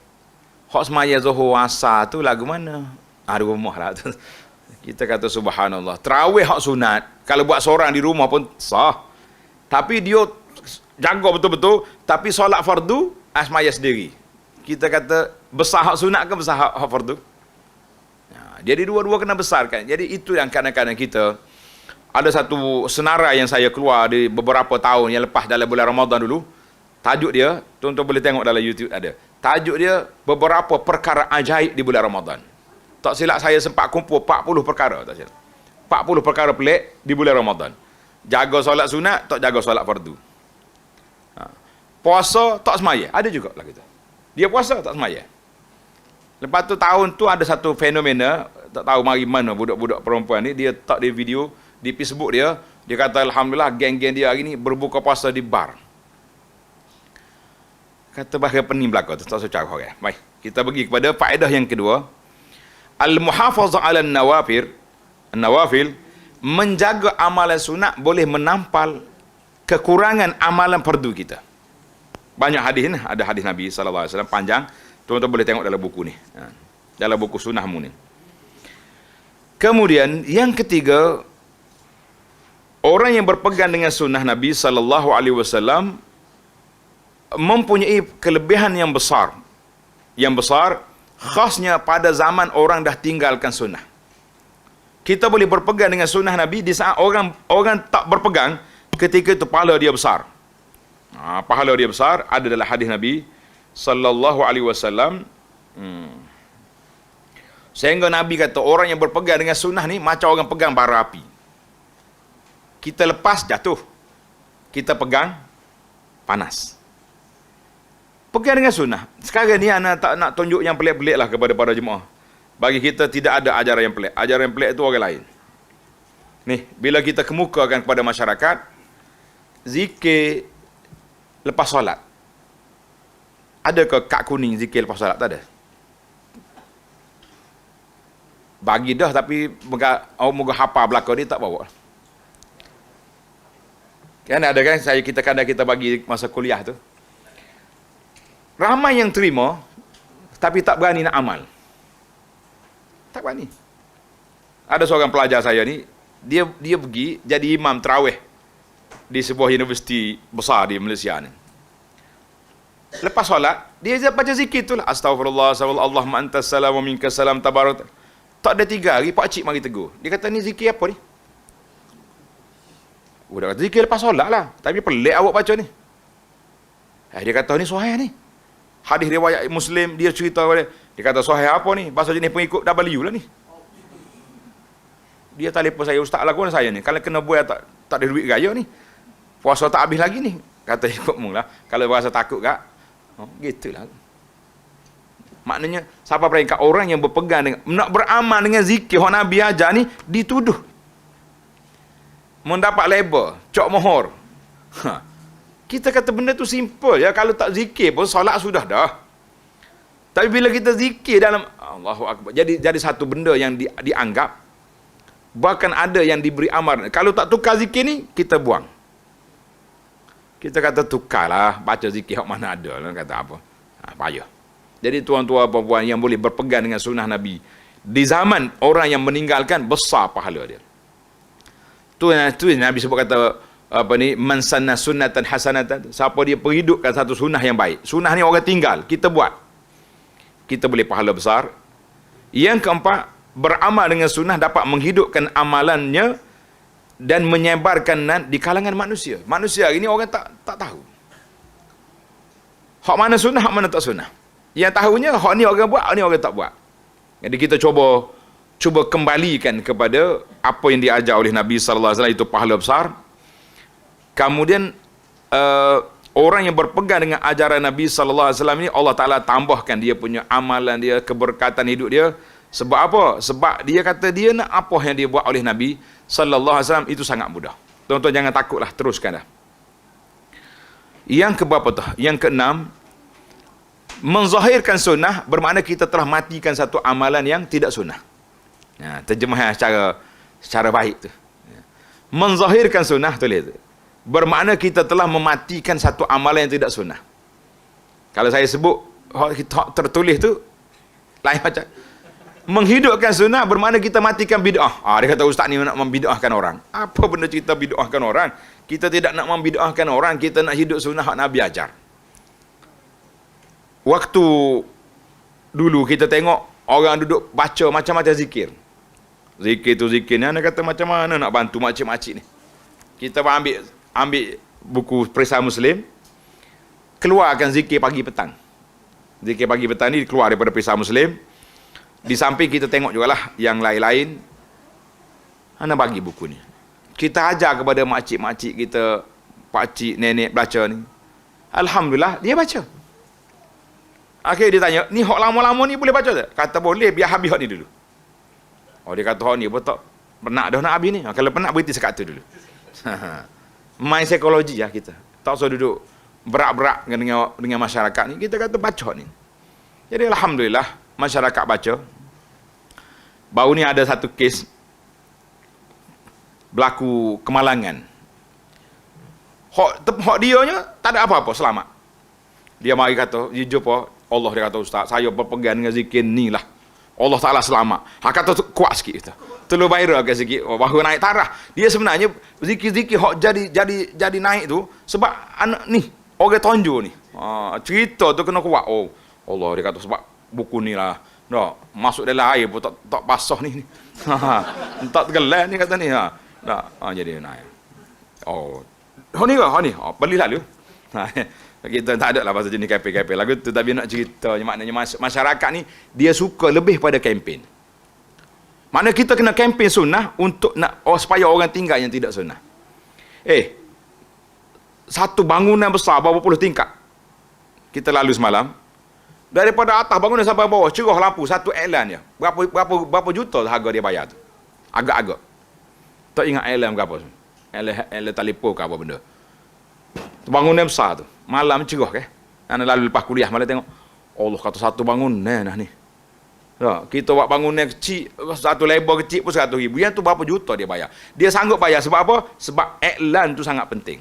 Speaker 1: Hak semaya Zuhur Asar tu lagu mana? Di rumah lah tu. Kita kata subhanallah. Tarawih hak sunat. Kalau buat seorang di rumah pun sah. Tapi dia jaga betul-betul. Tapi solat fardu, semaya sendiri. Kita kata besar hak sunat ke besar hak fardu? Jadi dua-dua kena besarkan. Jadi itu yang kadang-kadang kita, ada satu senarai yang saya keluar di beberapa tahun yang lepas dalam bulan Ramadan dulu. Tajuk dia, tuan-tuan boleh tengok dalam YouTube ada. Tajuk dia, beberapa perkara ajaib di bulan Ramadan. Tak silap saya sempat kumpul 40 perkara. Tak silap. 40 perkara pelik di bulan Ramadan. Jaga solat sunat, tak jaga solat fardu. Puasa, tak semaya. Ada juga lah kita. Dia puasa, tak semaya. Lepas tu tahun tu ada satu fenomena, tak tahu mari mana budak-budak perempuan ni, dia tak di video, di Facebook dia kata alhamdulillah geng-geng dia hari ni berbuka puasa di bar. Kata bahaya pening belaka tu, tak secara orang. Baik, kita pergi kepada faedah yang kedua. Al-muhafazah 'ala an-nawafil, menjaga amalan sunat boleh menampal kekurangan amalan fardu kita. Banyak hadis ni, ada hadis Nabi sallallahu alaihi wasallam panjang, tuan-tuan boleh tengok dalam buku ni. Dalam buku sunnahmu ni. Kemudian yang ketiga, orang yang berpegang dengan sunnah Nabi sallallahu alaihi wasallam mempunyai kelebihan yang besar. Yang besar khasnya pada zaman orang dah tinggalkan sunnah. Kita boleh berpegang dengan sunnah Nabi di saat orang tak berpegang, ketika itu pahala dia besar. Pahala dia besar ada dalam hadis Nabi sallallahu alaihi wasallam. Sehingga Nabi kata orang yang berpegang dengan sunnah ni macam orang pegang bara api. Kita lepas jatuh, kita pegang panas. Pegang dengan sunnah. Sekarang ni anak tak nak tunjuk yang pelik-pelik lah kepada para jemaah. Bagi kita tidak ada ajaran yang pelik. Ajaran yang pelik itu orang lain. Ni, bila kita kemukakan kepada masyarakat, zikir lepas solat. Adakah kad kuning zikir lepas solat? Tak ada. Bagi dah tapi moga hafal belakang dia tak bawa. Kan ada kan kita bagi masa kuliah tu. Ramai yang terima tapi tak berani nak amal. Tak berani. Ada seorang pelajar saya ni, dia pergi jadi imam tarawih di sebuah universiti besar di Malaysia ni. Lepas solat, dia baca zikir tu lah. Astaghfirullah, astagfirullah, Allahumma antas salam wa minkas salam, tabarak. Tak ada 3 hari, pak cik mari tegur. Dia kata, ni zikir apa ni? Udah kata, zikir lepas solat lah. Tapi pelik awak baca ni. Dia kata, ni sahih ni. Hadis riwayat Muslim, dia cerita pada dia kata, sahih apa ni? Bahasa jenis pengikut W lah ni. Dia telefon saya, ustaz lakukan saya ni. Kalau kena buat tak ada duit gaya ni. Puasa tak habis lagi ni. Kata ikut mula. Kalau rasa takut kak, gitulah. Maknanya, siapa peringkat orang yang berpegang dengan, nak beramal dengan zikir yang Nabi ajar ni, dituduh. Mendapat label, cok mohor. Kita kata benda tu simple ya. Kalau tak zikir pun, solat sudah dah. Tapi bila kita zikir dalam, Allahu Akbar, jadi satu benda yang dianggap, bahkan ada yang diberi amar. Kalau tak tukar zikir ni, kita buang. Kita kata tukarlah, baca zikir hak mana ada lah, kata apa. Payah. Jadi tuan-tuan puan-puan yang boleh berpegang dengan sunnah Nabi, di zaman orang yang meninggalkan, besar pahala dia. Tu Nabi sebut kata, apa ni, man sanna sunnatan hasanatan, siapa dia perhidupkan satu sunnah yang baik. Sunnah ni orang tinggal, kita buat, kita boleh pahala besar. Yang keempat, beramal dengan sunnah dapat menghidupkan amalannya dan menyebarkan di kalangan manusia. Manusia hari ni orang tak tahu hak mana sunnah, hak mana tak sunnah. Yang tahunya hak ni orang buat, hak ni orang tak buat. Jadi kita cuba kembalikan kepada apa yang diajar oleh Nabi sallallahu alaihi wasallam, itu pahala besar. Kemudian orang yang berpegang dengan ajaran Nabi sallallahu alaihi wasallam ni, Allah Taala tambahkan dia punya amalan dia, keberkatan hidup dia. Sebab apa? Sebab dia kata dia nak apa yang dia buat oleh Nabi sallallahu alaihi wasallam itu sangat mudah. Tuan-tuan jangan takutlah, teruskan dah. Yang keberapa tu? Yang keenam, menzahirkan sunnah bermakna kita telah matikan satu amalan yang tidak sunnah. Terjemah secara baik tu. Menzahirkan sunnah tulis tu, bermakna kita telah mematikan satu amalan yang tidak sunnah. Kalau saya sebut tertulis tu lain macam. Menghidupkan sunnah bermakna kita matikan bid'ah. Dia kata ustaz ni nak membid'ahkan orang. Apa benda cerita bid'ahkan orang? Kita tidak nak membid'ahkan orang, kita nak hidup sunnah hak Nabi ajar. Waktu dulu kita tengok orang duduk baca macam-macam zikir. Zikir tu zikir ni, anda kata macam mana nak bantu makcik-makcik ni? Kita ambil buku Perisai Muslim, keluarkan zikir pagi petang. Zikir pagi petang ni keluar daripada Perisai Muslim. Di samping kita tengok jugalah yang lain-lain. Anda bagi buku ni. Kita ajar kepada makcik-makcik kita, pakcik, nenek baca ni. Alhamdulillah, dia baca. Akhirnya dia tanya, ni hak lama-lama ni boleh baca tak? Kata boleh, biar habis hak ni dulu. Dia kata hak ni betul. Penat dah nak habis ni. Kalau penat berhenti sekat tu dulu. Main psikologi lah kita. Tak usah duduk berak-berak dengan masyarakat ni. Kita kata baca ni. Jadi alhamdulillah, masyarakat baca. Baru ni ada satu kes berlaku kemalangan. Hak dia nya tak ada apa-apa, selamat. Dia mari kata, dia jumpa Allah, dia kata ustaz, saya berpegang dengan zikir ni lah, Allah Ta'ala selamat. Kata tu kuat sikit kita. Telur viral ke sikit, baru naik tarah. Dia sebenarnya zikir-zikir hak jadi naik tu sebab anak ni orang tonjol ni. Cerita tu kena kuat. Allah, dia kata sebab buku ni lah. Tak masuk dalam air pun tak basah ni. Tak tergelar ni kata ni. Tak. Jadi naik. Ni. Beli lalu. Kita tak ada lah bahasa jenis kepel-kepel lagu tu, tapi nak cerita maknanya masyarakat ni dia suka lebih pada kempen. Maknanya kita kena kempen sunnah untuk nak supaya orang tinggal yang tidak sunnah. Satu bangunan besar berapa puluh tingkat kita lalu semalam, daripada atas bangunan sampai bawah cerah lampu, satu iklan dia. Berapa juta harga dia bayar tu. Agak-agak. Tak ingat iklan berapa. Iklan telefon ke apa benda. Bangunan besar tu. Malam cerah ke? Anda lalu lepas kuliah malam tengok. Allah kata satu bangunan ni. Kita buat bangunan kecil, satu lebar kecil pun 100,000. Yang tu berapa juta dia bayar. Dia sanggup bayar sebab apa? Sebab iklan tu sangat penting.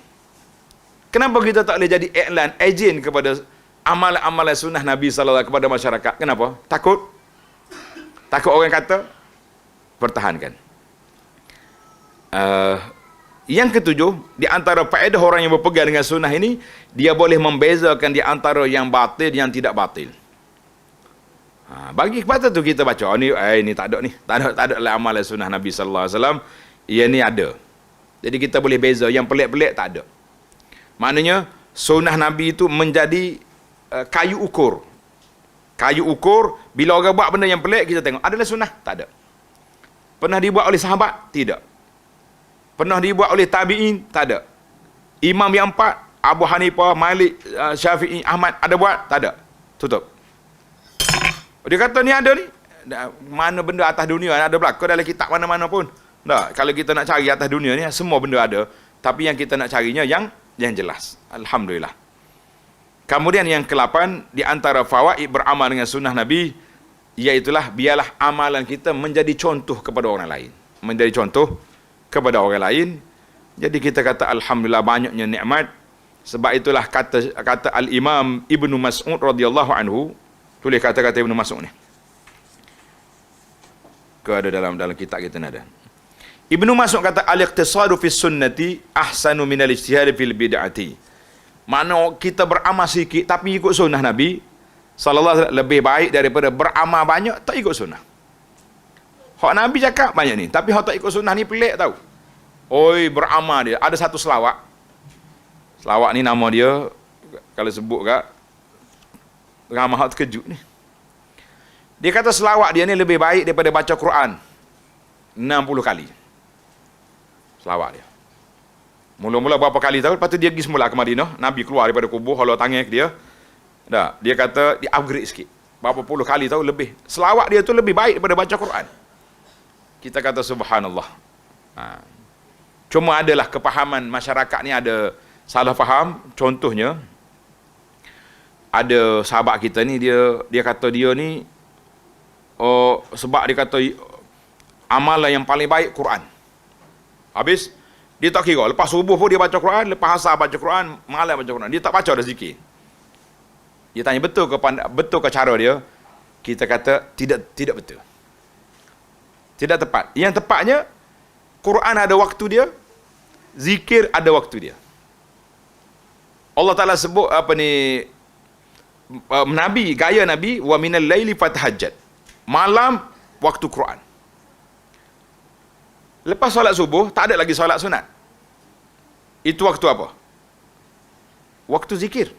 Speaker 1: Kenapa kita tak boleh jadi iklan, ejen kepada amalan-amalan sunnah Nabi SAW kepada masyarakat. Kenapa? Takut. Takut orang kata, pertahankan. Yang ketujuh, di antara faedah orang yang berpegang dengan sunnah ini, dia boleh membezakan di antara yang batil yang tidak batil. Bagi kata tu kita baca, oh, ni tak ada ni. Tak ada lah amalan sunnah Nabi SAW. Ia ni ada. Jadi kita boleh beza. Yang pelik-pelik tak ada. Maknanya, sunnah Nabi itu menjadi kayu ukur. Kayu ukur, bila orang buat benda yang pelik, kita tengok, adalah sunnah? Tak ada. Pernah dibuat oleh sahabat? Tidak. Pernah dibuat oleh tabi'in? Tak ada. Imam yang 4, Abu Hanifah, Malik, Syafi'i, Ahmad, ada buat? Tak ada. Tutup. Dia kata ni ada ni. Mana benda atas dunia ada berlaku dalam kitab mana-mana pun. Tak. Kalau kita nak cari atas dunia ni, semua benda ada. Tapi yang kita nak carinya yang jelas. Alhamdulillah. Kemudian yang ke-8, di antara fawaid beramal dengan sunnah Nabi, iaitulah biarlah amalan kita menjadi contoh kepada orang lain. Menjadi contoh kepada orang lain. Jadi kita kata alhamdulillah banyaknya nikmat. Sebab itulah kata al-Imam Ibnu Mas'ud radhiyallahu anhu, tulis kata-kata Ibnu Mas'ud ni. Ada dalam kitab kita ni ada. Ibnu Mas'ud kata al-iqtisadu fi sunnati ahsanu min al-ijtihad fil bid'ati. Mana kita beramal sikit tapi ikut sunnah Nabi sallallahu alaihi wasallam lebih baik daripada beramal banyak tak ikut sunnah. Hak Nabi cakap banyak ni, tapi hak tak ikut sunnah ni pelik tau. Oi, beramal dia. Ada satu selawat. Selawat ni nama dia, kalau sebut kat ramai hak terkejut ni. Dia kata selawat dia ni lebih baik daripada baca Quran 60 kali. Selawat dia. Mula-mula berapa kali tahu, lepas tu dia pergi semula ke Madinah. Nabi keluar daripada kubur, halau tangan ke dia. Dia kata, dia upgrade sikit. Berapa puluh kali tahu lebih. Selawat dia tu lebih baik daripada baca Quran. Kita kata subhanallah. Cuma adalah kepahaman masyarakat ni ada salah faham. Contohnya, ada sahabat kita ni, dia kata dia ni, sebab dia kata, amalan yang paling baik Quran. Habis, dia tak kira. Lepas subuh pun dia baca Quran, lepas asar baca Quran, malam baca Quran. Dia tak baca dah zikir. Dia tanya betul ke cara dia? Kita kata tidak betul. Tidak tepat. Yang tepatnya Quran ada waktu dia, zikir ada waktu dia. Allah Taala sebut Nabi, gaya Nabi, wa minal laili fatahajjat. Malam waktu Quran. Lepas solat subuh, tak ada lagi solat sunat. Itu waktu apa? Waktu zikir.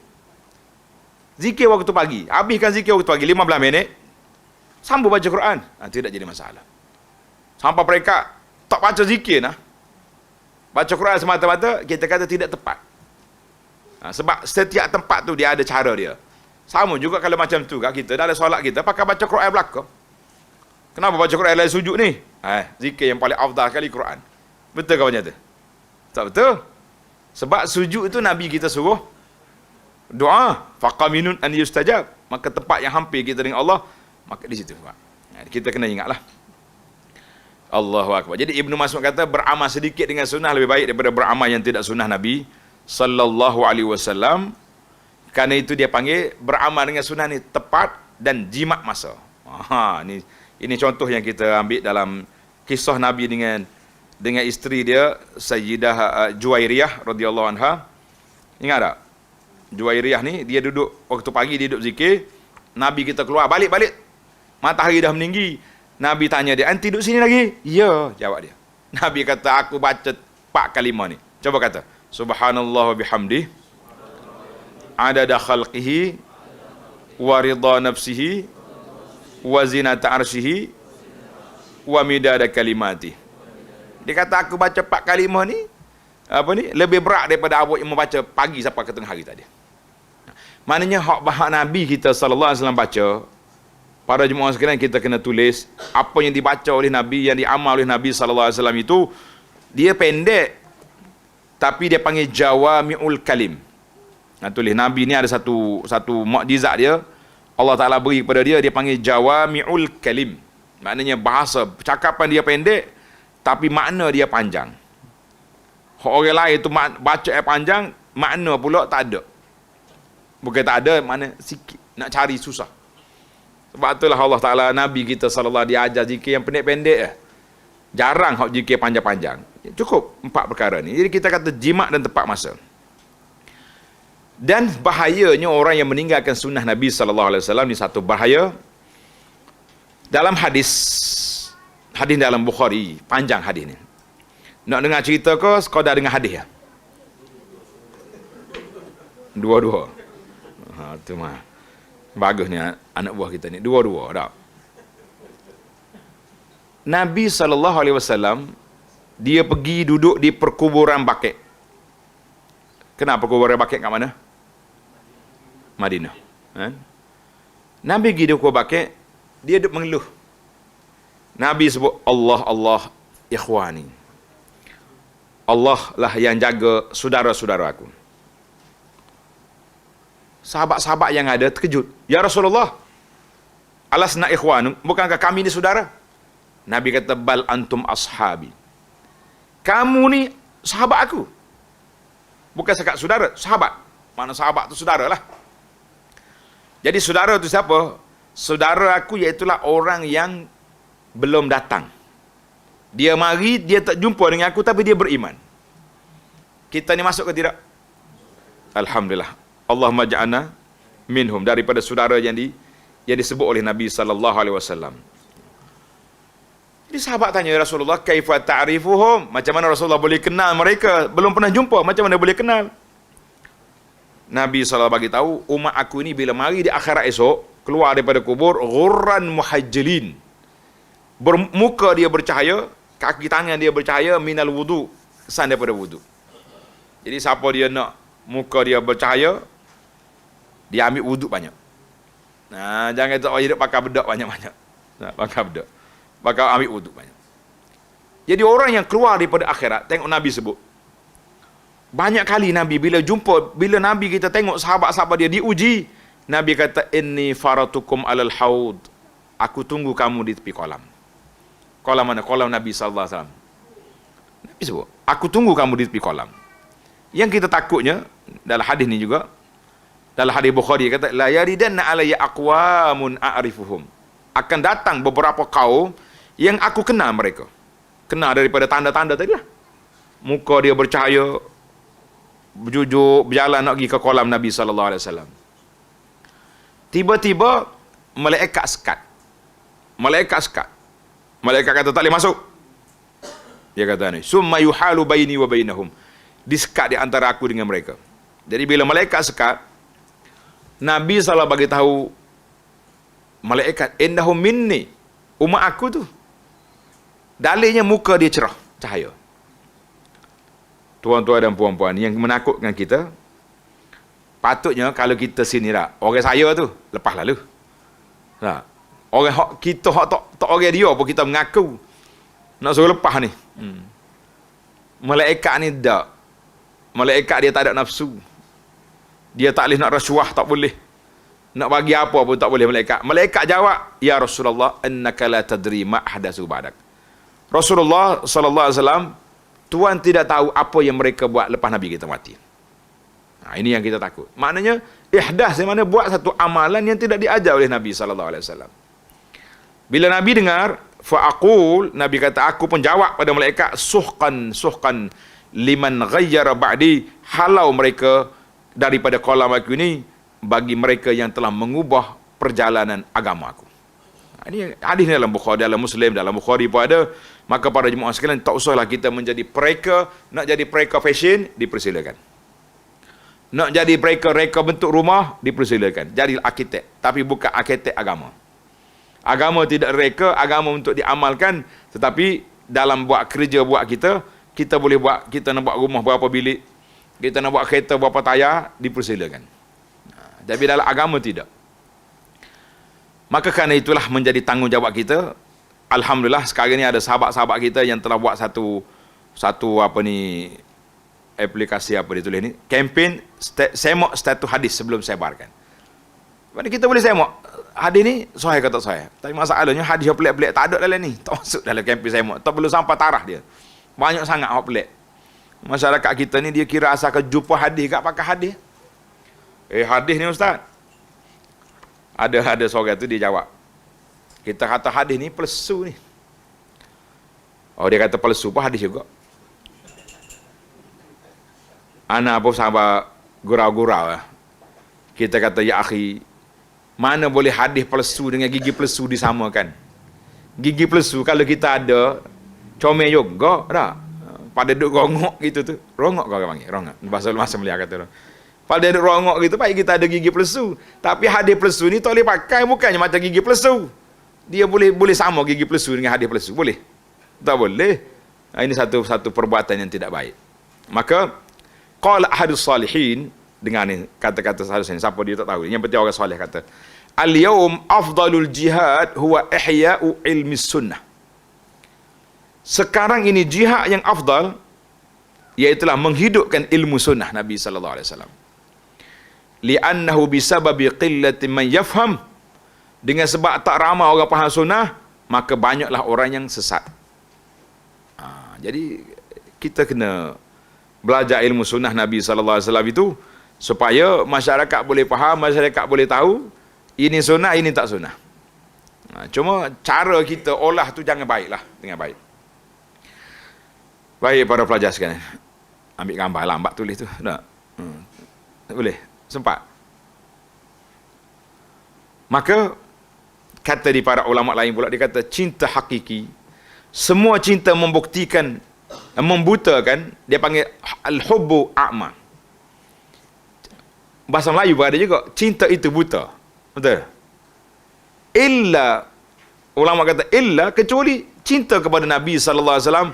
Speaker 1: Zikir waktu pagi. Habiskan zikir waktu pagi, 15 minit. Sambung baca Quran. Tidak jadi masalah. Sampai mereka tak baca zikir. Baca Quran semata-mata, kita kata tidak tepat. Sebab setiap tempat tu dia ada cara dia. Sama juga kalau macam tu kita dalam solat kita, pakai baca Quran belakang. Kenapa baca Quran lain sujud ni? Zikir yang paling afdal kali Quran. Betul ke macam tu? Tak betul. Sebab sujud itu Nabi kita suruh doa, faqaminun an yustajab. Maka tempat yang hampir kita dengan Allah, maka di situ. Kita kena ingatlah. Allahu akbar. Jadi Ibnu Mas'ud kata beramal sedikit dengan sunnah lebih baik daripada beramal yang tidak sunnah Nabi sallallahu alaihi wasallam. Kerana itu dia panggil beramal dengan sunnah ni tepat dan jimat masa. Ini contoh yang kita ambil dalam kisah Nabi dengan isteri dia, Sayyidah Juwairiyah radhiyallahu anha. Ingat tak? Juwairiyah ni, dia duduk, waktu pagi dia duduk zikir. Nabi kita keluar, balik. Matahari dah meninggi. Nabi tanya dia, anti duduk sini lagi? Ya, jawab dia. Nabi kata, aku baca 4 kalimah ni. Coba kata, subhanallah wa bihamdih, adada khalqihi, wa ridha nafsihi, wa zinata arsyihi, wa midada kalimati. Dia kata aku baca 4 kalimah ni lebih berat daripada awak yang membaca pagi sampai ke tengah hari tadi. Maknanya hak bahak Nabi kita sallallahu alaihi wasallam baca, para jemaah sekalian kita kena tulis apa yang dibaca oleh Nabi, yang diamal oleh Nabi sallallahu alaihi wasallam itu dia pendek tapi dia panggil jawami'ul kalim. Tulis Nabi ni ada satu mukjizat dia. Allah Ta'ala beri kepada dia panggil jawami'ul kalim. Maknanya bahasa, percakapan dia pendek, tapi makna dia panjang. Orang lain tu baca panjang, makna pula tak ada. Bukan tak ada, mana sikit. Nak cari susah. Sebab itulah Allah Ta'ala, Nabi kita sallallahu dia ajar zikir yang pendek-pendek je. Jarang hak zikir panjang-panjang. Cukup 4 perkara ni. Jadi kita kata jimat dan tepat masa. Dan bahayanya orang yang meninggalkan sunnah Nabi SAW ni satu bahaya. Dalam hadis dalam Bukhari, panjang hadis ni. Nak dengar cerita ke sekadar dengar hadis ya? Dua-dua. Tu mah. Bagus ni anak buah kita ni. Dua-dua dah. Nabi SAW dia pergi duduk di perkuburan Baqi'. Kenapa perkuburan Baqi' kat mana? Madinah. Nabi pergi duduk Baqi', dia duduk mengeluh. Nabi sebut Allah Allah ikhwani. Allah lah yang jaga saudara-saudara aku. Sahabat-sahabat yang ada terkejut. Ya Rasulullah, alasna ikhwan, bukankah kami ni saudara? Nabi kata bal antum ashabi. Kamu ni sahabat aku. Bukan sekat saudara, sahabat. Mana sahabat tu saudara lah. Jadi saudara tu siapa? Saudara aku iaitulah orang yang belum datang. Dia mari, dia tak jumpa dengan aku tapi dia beriman. Kita ni masuk ke tidak? Alhamdulillah. Allahumma ja'alna minhum, daripada saudara yang disebut oleh Nabi SAW. Jadi sahabat tanya, ya Rasulullah, kaifa ta'rifuhum? Macam mana Rasulullah boleh kenal mereka? Belum pernah jumpa, macam mana boleh kenal? Nabi SAW bagi tahu, umat aku ini bila mari di akhirat esok, keluar daripada kubur, ghurran muhajjalin. Bermuka dia bercahaya, kaki tangan dia bercahaya, minal wudu, kesan daripada wudu. Jadi siapa dia nak muka dia bercahaya, dia ambil wudu banyak. Nah, jangan tak hidup pakai bedak banyak-banyak. Nah, pakai bedak. Pakai ambil wudu banyak. Jadi orang yang keluar daripada akhirat, tengok Nabi sebut. Banyak kali Nabi bila Nabi kita tengok sahabat-sahabat dia diuji, Nabi kata inni faratukum alal haud. Aku tunggu kamu di tepi kolam. Kolam mana? Kolam Nabi sallallahu alaihi wasallam. Nabi sebut, aku tunggu kamu di tepi kolam. Yang kita takutnya dalam hadis ni juga, dalam hadis Bukhari kata la yaridanna alayya aqwamun a'rifuhum. Akan datang beberapa kaum yang aku kenal mereka. Kenal daripada tanda-tanda tadilah. Muka dia bercahaya, berjujur, berjalan nak pergi ke kolam Nabi sallallahu alaihi wasallam. Tiba-tiba malaikat sekat. Malaikat kata tak boleh masuk. Dia kata ni, summa yuhalu baini wa bainahum. Disekat di antara aku dengan mereka. Jadi bila malaikat sekat, Nabi SAW bagi tahu malaikat, innahum minni, umat aku tu. Dalilnya muka dia cerah, cahaya. Tuan-tuan dan puan-puan yang menakutkan kita, patutnya kalau kita sini tak, orang saya tu lepas lalu. Nah, orang kita tak orang dia pun kita mengaku nak suruh lepas ni. Malaikat ni tak. Malaikat dia tak ada nafsu. Dia tak boleh nak rasuah, tak boleh. Nak bagi apa pun tak boleh malaikat. Malaikat jawab, ya Rasulullah, annaka la tadri ma ahdatsu ba'dak. Rasulullah sallallahu alaihi wasallam, Tuhan tidak tahu apa yang mereka buat lepas Nabi kita mati. Nah, ini yang kita takut. Maknanya ihdas di mana buat satu amalan yang tidak diajar oleh Nabi sallallahu alaihi wasallam. Bila Nabi dengar, fa'aqul, Nabi kata aku pun jawab pada malaikat, suhqan liman ghayyara ba'di, halau mereka daripada kolam aku ini bagi mereka yang telah mengubah perjalanan agama aku. Ini hadis dalam Bukhari, dalam Muslim, dalam Bukhari pun ada. Maka para jemaah sekalian, tak usahlah kita menjadi pereka. Nak jadi pereka fashion, dipersilakan. Nak jadi reka bentuk rumah, dipersilakan. Jadi arkitek, tapi bukan arkitek agama. Agama tidak reka, agama untuk diamalkan. Tetapi dalam buat kerja buat kita boleh buat, kita nak buat rumah berapa bilik, kita nak buat kereta berapa tayar, dipersilakan. Tapi dalam agama tidak. Maka kerana itulah menjadi tanggungjawab kita. Alhamdulillah sekarang ni ada sahabat-sahabat kita yang telah buat satu apa ni, aplikasi apa dia tulis ni, kempen semak status hadis sebelum sebarkan. Mana kita boleh semak hadis ni sahih ke tak sahih. Tapi masalahnya hadis yang pelik-pelik tak ada dalam ni, tak masuk dalam kempen semak. Tak perlu sampai tarah dia. Banyak sangat hak pelik. Masyarakat kita ni dia kira asal ke jumpa hadis kat pakai hadis. Hadis ni ustaz. Ada seorang tu dia jawab. Kita kata hadis ni palsu ni. Oh, dia kata palsu pun hadis juga. Ana pun sahabat gurau-gurau lah. Kita kata, ya akhi, mana boleh hadis palsu dengan gigi palsu disamakan? Gigi palsu kalau kita ada, comel juga tak? Pada duduk rongok gitu tu. Rongok kau orang panggil? Rongok. Bahasa Melayu kata orang. Pada duduk rongok gitu, baik kita ada gigi palsu. Tapi hadis palsu ni tak boleh pakai, bukannya macam gigi palsu. Dia boleh sama gigi palsu dengan hadis palsu. Boleh? Tak boleh. Ini satu perbuatan yang tidak baik. Maka, qala ahadus salihin, dengan ni kata-kata seharusnya, siapa dia tak tahu. Yang penting orang soleh kata, al-yawm afdalul jihad huwa ihya'u ilmi sunnah. Sekarang ini jihad yang afdal, iaitulah menghidupkan ilmu sunnah Nabi sallallahu alaihi wasallam. Li'annahu bisababi qillati man yafham. Dengan sebab tak ramai orang faham sunnah, maka banyaklah orang yang sesat. Jadi kita kena belajar ilmu sunnah Nabi sallallahu alaihi wasallam itu supaya masyarakat boleh faham, masyarakat boleh tahu ini sunnah, ini tak sunnah. Cuma cara kita olah tu jangan baiklah, dengan baik. Baik para pelajar sekalian. Ambil gambar lambat tulis tu. Tak? Boleh? Sempat? Maka kata di para ulama lain pula, dia kata cinta hakiki, semua cinta membuktikan, membutakan, dia panggil al-hubbu a'ma. Bahasa Melayu pun ada juga, cinta itu buta. Betul? Illa, ulama kata illa, kecuali cinta kepada Nabi sallallahu alaihi wasallam,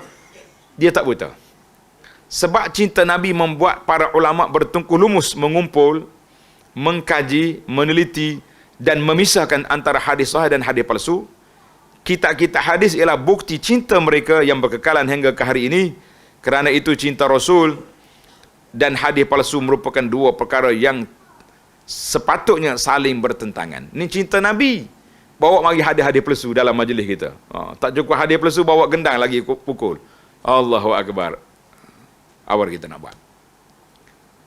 Speaker 1: dia tak buta. Sebab cinta Nabi membuat para ulama bertungkus lumus mengumpul, mengkaji, meneliti dan memisahkan antara hadis sahih dan hadis palsu. Kitab-kitab hadis ialah bukti cinta mereka yang berkekalan hingga ke hari ini. Kerana itu cinta Rasul dan hadis palsu merupakan dua perkara yang sepatutnya saling bertentangan. Ini cinta Nabi, bawa mari hadis-hadis palsu dalam majlis kita. Tak cukup hadis palsu, bawa gendang lagi pukul. Allahu Akbar. Awal kita nak buat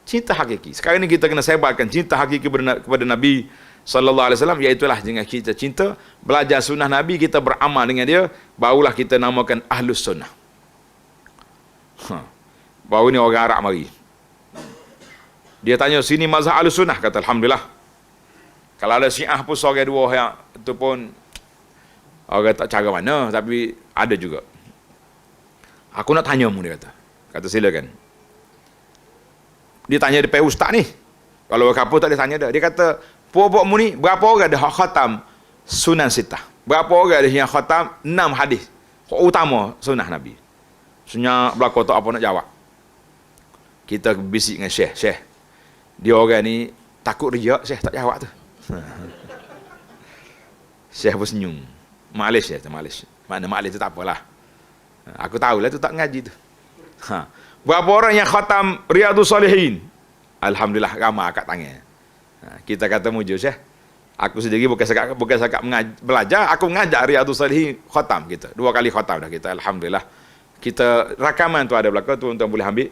Speaker 1: cinta hakiki. Sekarang ini kita kena sebarkan cinta hakiki kepada Nabi sallallahu alaihi wasallam, iaitulah dengan kita cinta, belajar sunnah Nabi, kita beramal dengan dia, barulah kita namakan ahlus sunnah. Baru ni orang Arab mari. Dia tanya, sini mazhab ahlus sunnah? Kata, alhamdulillah. Kalau ada Syiah pun seorang dua yang itu pun orang tak cara mana, tapi ada juga. Aku nak tanya mu, dia kata. Kata, silakan. Dia tanya depan ustaz ni. Kalau kapur tak dia tanya dah. Dia kata, puak-puak mu ni, berapa orang ada khatam sunan sitah? Berapa orang ada yang khatam 6 hadis utama sunnah Nabi? Senyap belakang tak apa nak jawab. Kita bisik dengan Syekh. Dia orang ni takut riak, Syekh tak jawab tu. Syekh pun senyum. Malis ya, malis. Mana malis tu tak apalah. Aku tahulah tu tak ngaji tu. Berapa orang yang khatam Riyadhus Salihin? Alhamdulillah ramai kat tangan. Kita kata mujur Syekh. Aku sendiri bukan sekat belajar, aku mengajar Riyadhus Salihin khatam kita. 2 kali khatam dah kita. Alhamdulillah. Kita rakaman tu ada belakang, tuan-tuan boleh ambil.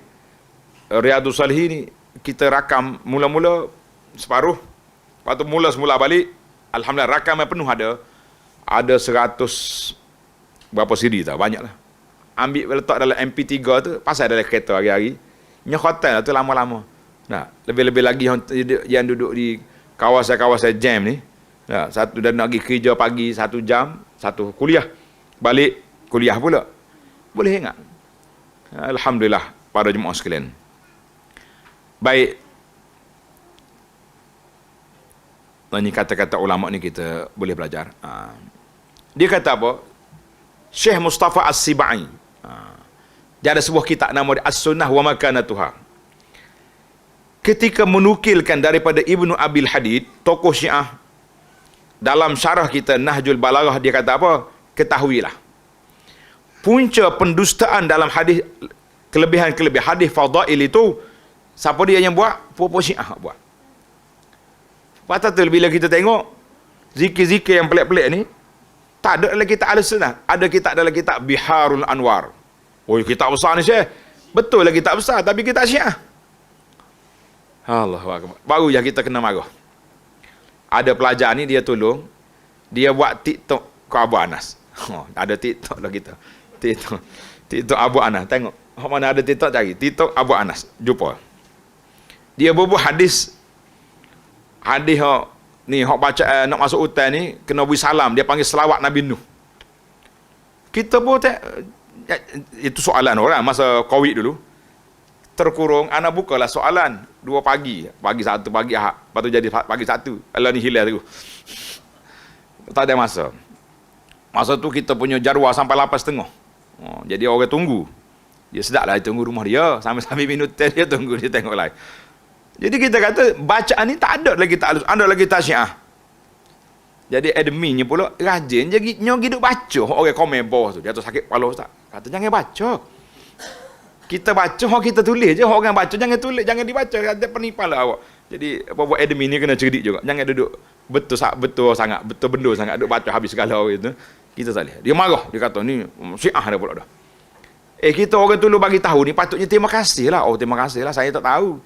Speaker 1: Riyadhus Salihin ni kita rakam mula-mula separuh. Lepas tu mula-semula balik. Alhamdulillah rakaman penuh ada. Ada 100 berapa CD tau, banyaklah. Ambil letak dalam MP3 tu, pasal dalam kereta hari-hari. Nya hotel tu lama-lama. Nah, lebih-lebih lagi yang duduk di kawasan-kawasan jam ni. Nah, satu dan nak pergi kerja pagi 1 jam, satu kuliah. Balik kuliah pula. Boleh ingat. Alhamdulillah para jemaah sekalian. Baik. Ini kata-kata ulama ni kita boleh belajar. Dia kata apa? Syekh Mustafa As-Sibai. Dia ada sebuah kitab nama dia As-Sunnah wa Makanatuha. Ketika menukilkan daripada Ibnu Abil Hadid, tokoh Syiah, dalam syarah kita Nahjul Balaghah, dia kata apa? Ketahuilah, punca pendustaan dalam hadis, kelebihan-kelebihan hadis fadail itu, siapa dia yang buat? Puak-puak Syiah buat. Patut tu bila kita tengok zikir-zikir yang pelik-pelik ni, tak ada dalam kitab Al-Sunnah. Ada kitab dalam kitab Biharul Anwar. Oh, kitab besar ni Syekh. Betul lah kitab besar, tapi kitab Syiah. Allahu akbar. Baru je kita kena marah. Ada pelajar ni dia tolong, dia buat TikTok ke Abu Anas. Ada TikTok lah kita. TikTok Abu Anas. Tengok. Mana ada TikTok cari. TikTok Abu Anas. Jumpa. Dia berbuat hadis. Hadis ni hok baca nak masuk hutan ni kena beri salam. Dia panggil selawat Nabi Nuh. Kita pun itu soalan orang masa Covid dulu. Terkurung, anak bukalah soalan 2 pagi. Pagi 1, pagi Ahad. Lepas tu jadi pagi 1. Kalau ni hilang tu. Tak ada masa. Masa tu kita punya jadual sampai 8.30. Jadi orang tunggu. Dia sedap lah, dia tunggu rumah dia. Sambil-sambil minum teh, dia tunggu, dia tengok live. Jadi kita kata, bacaan ni tak ada lagi ta'alus, ada lagi tasyiah. Jadi adminnya pula, rajin je duk baca. Orang komen bawah tu, dia tu sakit kepala Ustaz. Kata, jangan baca. Kita baca, kita tulis je. Orang baca, jangan tulis, jangan dibaca. Ada penipuan lah awak. Jadi, buat admin ni kena cerdik juga. Jangan duduk betul sangat, betul benda sangat, duduk baca habis segala orang itu. Kita tak boleh. Dia marah, dia kata, ni syiah dah pula dah. Kita orang tu bagi tahu ni, patutnya terima kasih lah. Oh, terima kasih lah, saya tak tahu.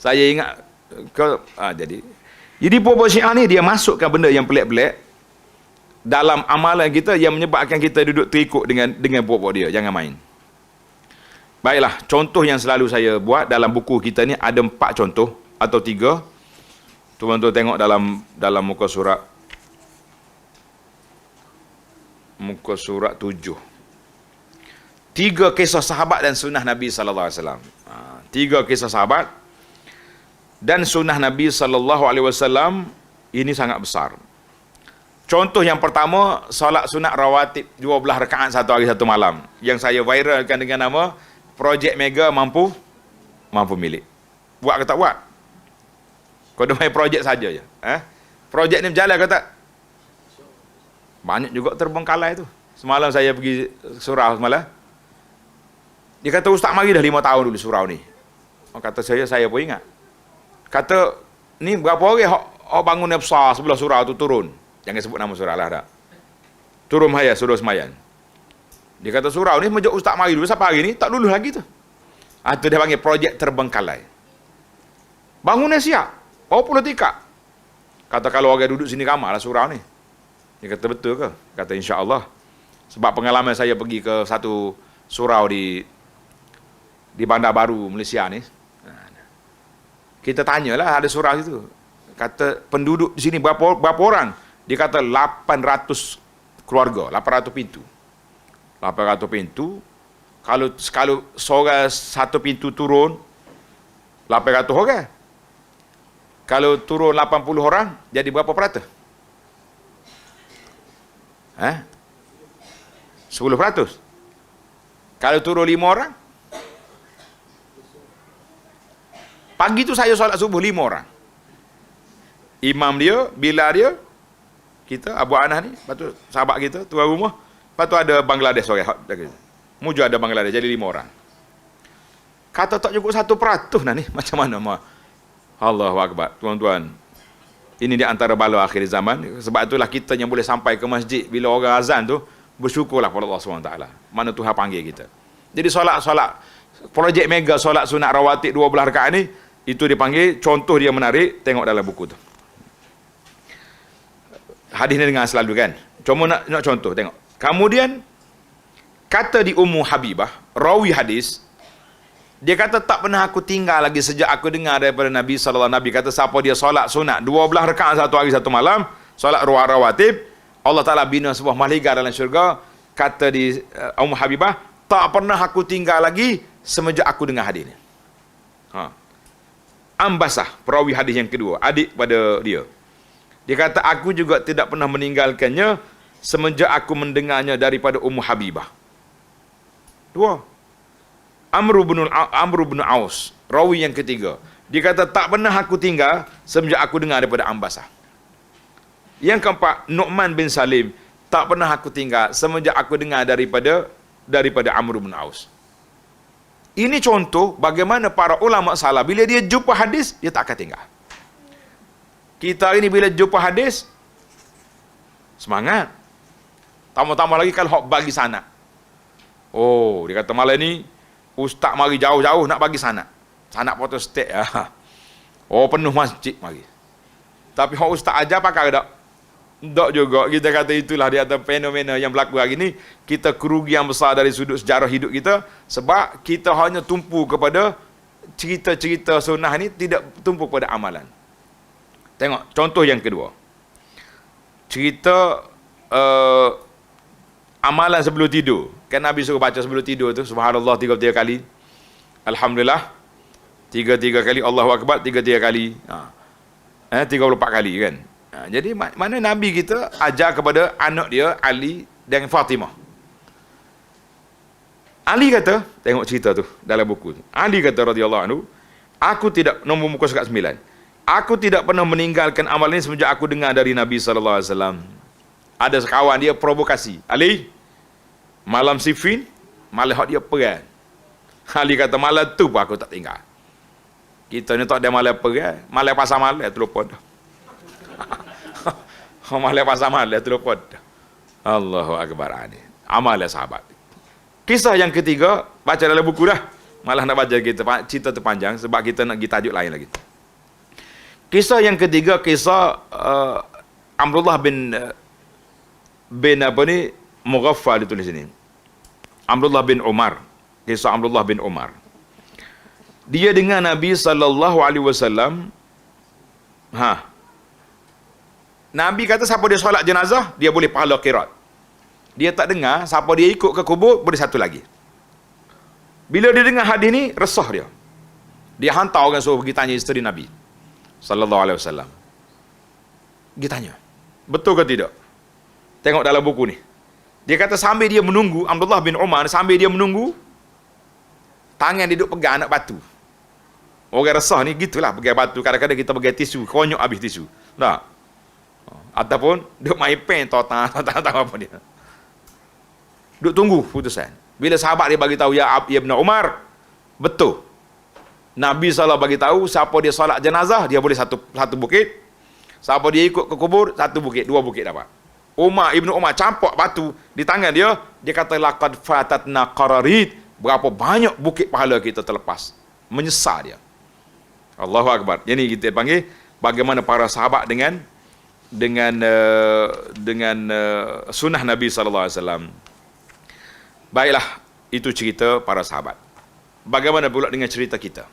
Speaker 1: Saya ingat, jadi puak-puak syiah ni, dia masukkan benda yang pelik-pelik dalam amalan kita yang menyebabkan kita duduk terikut dengan puak-puak dia. Jangan main. Baiklah, contoh yang selalu saya buat dalam buku kita ni ada 4 contoh atau 3. Tuan-tuan tengok dalam muka surat 7. 3 kisah sahabat dan sunnah Nabi sallallahu alaihi wasallam. 3 kisah sahabat dan sunnah Nabi sallallahu alaihi wasallam ini sangat besar. Contoh yang pertama, solat sunat rawatib 12 rakaat 1 hari 1 malam yang saya viralkan dengan nama Projek Mega mampu milik. Buat ke tak buat? Kau dah main projek saja je. Projek ni berjalan ke tak? Banyak juga terbengkalai tu. Semalam saya pergi surau semalam. Dia kata, Ustaz mari dah 5 tahun dulu surau ni. Kata saya pun ingat. Kata, ni berapa orang bangun yang besar sebelah surau tu turun. Jangan sebut nama surau lah dah. Turun Mahaya, suruh semayan. Dia kata surau ni sejak Ustaz mari dulu sampai hari ni tak lulus lagi tu. Itu dia panggil projek terbengkalai. Bangunnya siap. Oh puluh tikar. Kata kalau orang duduk sini ramai lah surau ni. Dia kata betul ke? Kata insya-Allah. Sebab pengalaman saya pergi ke satu surau di Bandar Baru Malaysia ni. Kita tanyalah ada surau itu. Kata penduduk di sini berapa orang? Dia kata 800 keluarga, 800 pintu. 800 pintu, kalau seorang satu pintu turun 800 orang. Kalau turun 80 orang, jadi berapa peratus? 10%. Kalau turun 5 orang, pagi tu saya solat subuh 5 orang. Imam dia, bila dia, kita, Abu Anas ni, lepas tu sahabat kita, tuan rumah, lepas tu ada Bangladesh orang. Muju ada Bangladesh, jadi 5 orang. Kata tak cukup 1% nah ni, macam mana mah? Allahu Akbar, tuan-tuan. Ini di antara bala akhir zaman. Sebab itulah kita yang boleh sampai ke masjid bila orang azan tu, bersyukurlah kepada Allah SWT. Mana Tuhan panggil kita. Jadi solat projek mega solat sunat rawatib 12 rakaat ni, itu dipanggil, contoh dia menarik, tengok dalam buku tu. Hadis ni dengar selalu kan. Cuma nak contoh, tengok. Kemudian, kata di Ummu Habibah, rawi hadis, dia kata tak pernah aku tinggal lagi sejak aku dengar daripada Nabi SAW. Nabi kata siapa dia solat sunat 12 rakaat 1 hari 1 malam, solat rawatib, Allah Ta'ala bina sebuah mahligai dalam syurga. Kata di Ummu Habibah, tak pernah aku tinggal lagi semenjak aku dengar hadis ni. Ambasah, perawi hadis yang kedua, adik pada dia. Dia kata aku juga tidak pernah meninggalkannya semenjak aku mendengarnya daripada Ummu Habibah. 2. Amr bin Aus, rawi yang ketiga. Dia kata tak pernah aku tinggal semenjak aku dengar daripada Ambasah. Yang keempat, Nu'man bin Salim, tak pernah aku tinggal semenjak aku dengar daripada Amr bin Aus. Ini contoh bagaimana para ulama salah bila dia jumpa hadis, dia tak akan tinggal. Kita ini bila jumpa hadis, semangat. Tambah-tambah lagi kalau hok bagi sanad. Oh, dia kata malam ni ustaz mari jauh-jauh nak bagi sanad. Sanad protestan. Oh, penuh masjid mari. Tapi hak ustaz ajar pakai tak? Tak juga. Kita kata itulah di atas fenomena yang berlaku hari ini. Kita kerugian besar dari sudut sejarah hidup kita. Sebab kita hanya tumpu kepada cerita-cerita sunnah ni, tidak tumpu pada amalan. Tengok, contoh yang kedua. Cerita amalan sebelum tidur. Kan Nabi suruh baca sebelum tidur tu, subhanallah 33 kali. Alhamdulillah 33 kali, Allahu Akbar 33 kali. 34 kali kan. Jadi mana Nabi kita ajar kepada anak dia Ali dan Fatimah. Ali kata, tengok cerita tu dalam buku tu. Ali kata radhiyallahu anhu, aku tidak, nombor muka surat 9. Aku tidak pernah meninggalkan amal ini semenjak aku dengar dari Nabi sallallahu alaihi wasallam. Ada sekawan dia provokasi. Ali, malam Siffin, malam hak dia perang. Ali kata malam tu pun aku tak tinggal. Kita ni tak ada malam perang, malam pasar malam tu lupa dah. Malam pasar malam tu lupa dah. Allahu Akbar ani. Amal sahabat. Kisah yang ketiga, baca dalam buku dah. Malah nak baca kita, cerita tu panjang sebab kita nak pergi tajuk lain lagi. Kisah yang ketiga, kisah Amrullah bin apa ni, Mughaffal ditulis sini. Amrullah bin Umar. Kisah Amrullah bin Umar. Dia dengan Nabi sallallahu alaihi wasallam. Nabi kata siapa dia solat jenazah, dia boleh pahala qirat. Dia tak dengar siapa dia ikut ke kubur, boleh satu lagi. Bila dia dengar hadis ni, resah dia. Dia hantar orang suruh pergi tanya isteri Nabi sallallahu alaihi wasallam. Dia tanya, betul ke tidak? Tengok dalam buku ni. Dia kata sambil dia menunggu, Abdullah bin Umar sambil dia menunggu, tangan dia duduk pegang anak batu. Orang resah ni gitulah, pegang batu. Kadang-kadang kita pegang tisu, konyok habis tisu. Tak? Ataupun duduk main pen, tahu apa dia. Duduk tunggu putusan. Bila sahabat dia bagi tahu, ya Ibn Umar, betul. Nabi SAW bagi tahu siapa dia solat jenazah, dia boleh satu bukit. Siapa dia ikut ke kubur, satu bukit, dua bukit dapat. Ibn Umar campak batu di tangan dia, dia kata laqad fatatna qararid, berapa banyak bukit pahala kita terlepas. Menyesal dia. Allahu Akbar. Jadi kita panggil bagaimana para sahabat dengan sunnah Nabi sallallahu alaihi wasallam. Baiklah, itu cerita para sahabat. Bagaimana pula dengan cerita kita?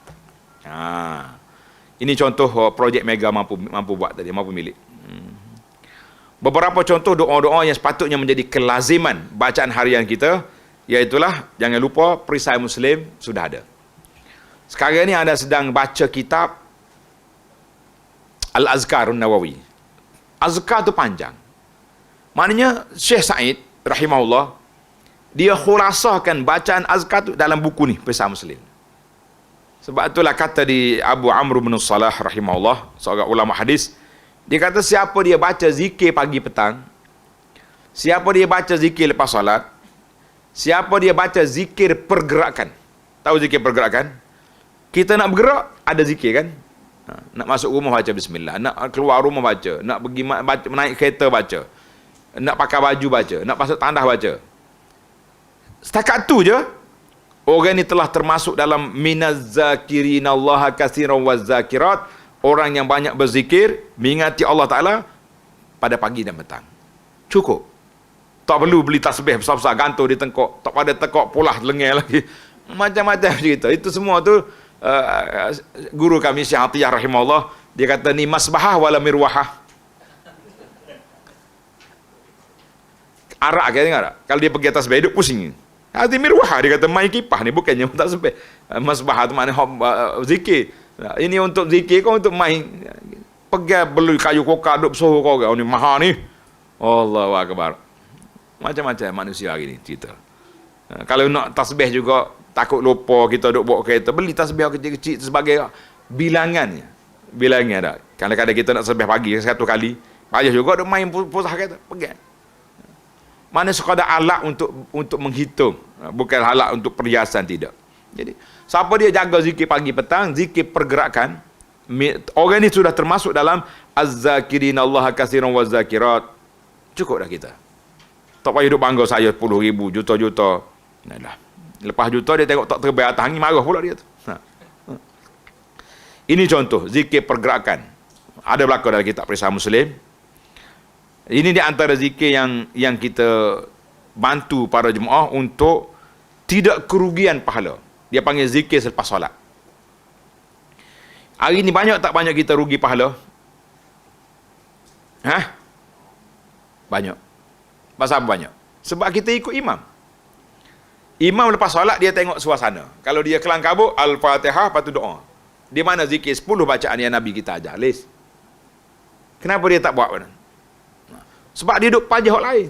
Speaker 1: Ini contoh projek mega mampu buat tadi, mampu milik. Beberapa contoh doa-doa yang sepatutnya menjadi kelaziman bacaan harian kita, iaitulah jangan lupa perisai Muslim sudah ada. Sekarang ni anda sedang baca kitab Al-Azkarun Nawawi. Azkar tu panjang. Maknanya Syekh Said rahimahullah, dia khulasakan bacaan azkar tu dalam buku ni, Perisai Muslim. Sebab itulah kata di Abu Amr bin Salah rahimahullah, seorang ulama hadis, dia kata siapa dia baca zikir pagi petang, siapa dia baca zikir lepas solat, siapa dia baca zikir pergerakan. Tahu zikir pergerakan? Kita nak bergerak, ada zikir kan? Nak masuk rumah baca bismillah, nak keluar rumah baca, nak pergi naik kereta baca, nak pakai baju baca, nak pasang tandas baca. Setakat tu je, orang ni telah termasuk dalam minaz zakirinallaha katsiran waz zakirat, orang yang banyak berzikir, mengingati Allah Taala pada pagi dan petang. Cukup. Tak perlu beli tasbih besar-besar gantung di tengkok, tak pada tengkok pulah lengan lagi. Macam-macam cerita. Itu semua tu guru kami Syekh Atiyah rahimahullah, dia kata ni masbahah wala mirwahah. Arak kan dengar tak? Kalau dia pergi atas bed duduk pusing. Hati mirwahah, dia kata main kipah ni, bukannya tak sampai. Masbahah tu makna zikir. Ini untuk zikir kau, untuk main pergi beli kayu kokar duduk bersuruh kau orang ni mahal ni. Allahu Akbar. Macam-macam manusia hari ni cerita. Kalau nak tasbih juga takut lupa, kita duk bawa kereta, beli tasbih kecil-kecil sebagai bilangan. Bilangan dah. Kadang-kadang kita nak tasbih pagi satu kali, payah juga duk main pusat kereta, pegang. Mana sekadar alat untuk menghitung, bukan alat untuk perhiasan, tidak. Jadi, siapa dia jaga zikir pagi petang, zikir pergerakan, orang ni sudah termasuk dalam az-zakirinallaha katsiran waz zakirat. Cukup dah kita. Tak payah duk bangga saya 10,000, juta-juta. Nah, lepas juta dia tengok tak terbaik atas angin, marah pula dia tu. Ini contoh zikir pergerakan. Ada berlaku dalam kitab Perisai Muslim. Ini di antara zikir yang kita bantu para jemaah untuk tidak kerugian pahala. Dia panggil zikir selepas solat. Hari ni banyak tak banyak kita rugi pahala? Banyak. Pasal apa banyak? Sebab kita ikut imam. Imam lepas solat dia tengok suasana. Kalau dia kelang kabut, Al-Fatihah, lepas tu doa. Di mana zikir 10 bacaan yang Nabi kita ajar. Lis. Kenapa dia tak buat mana? Sebab dia duduk pajah orang lain.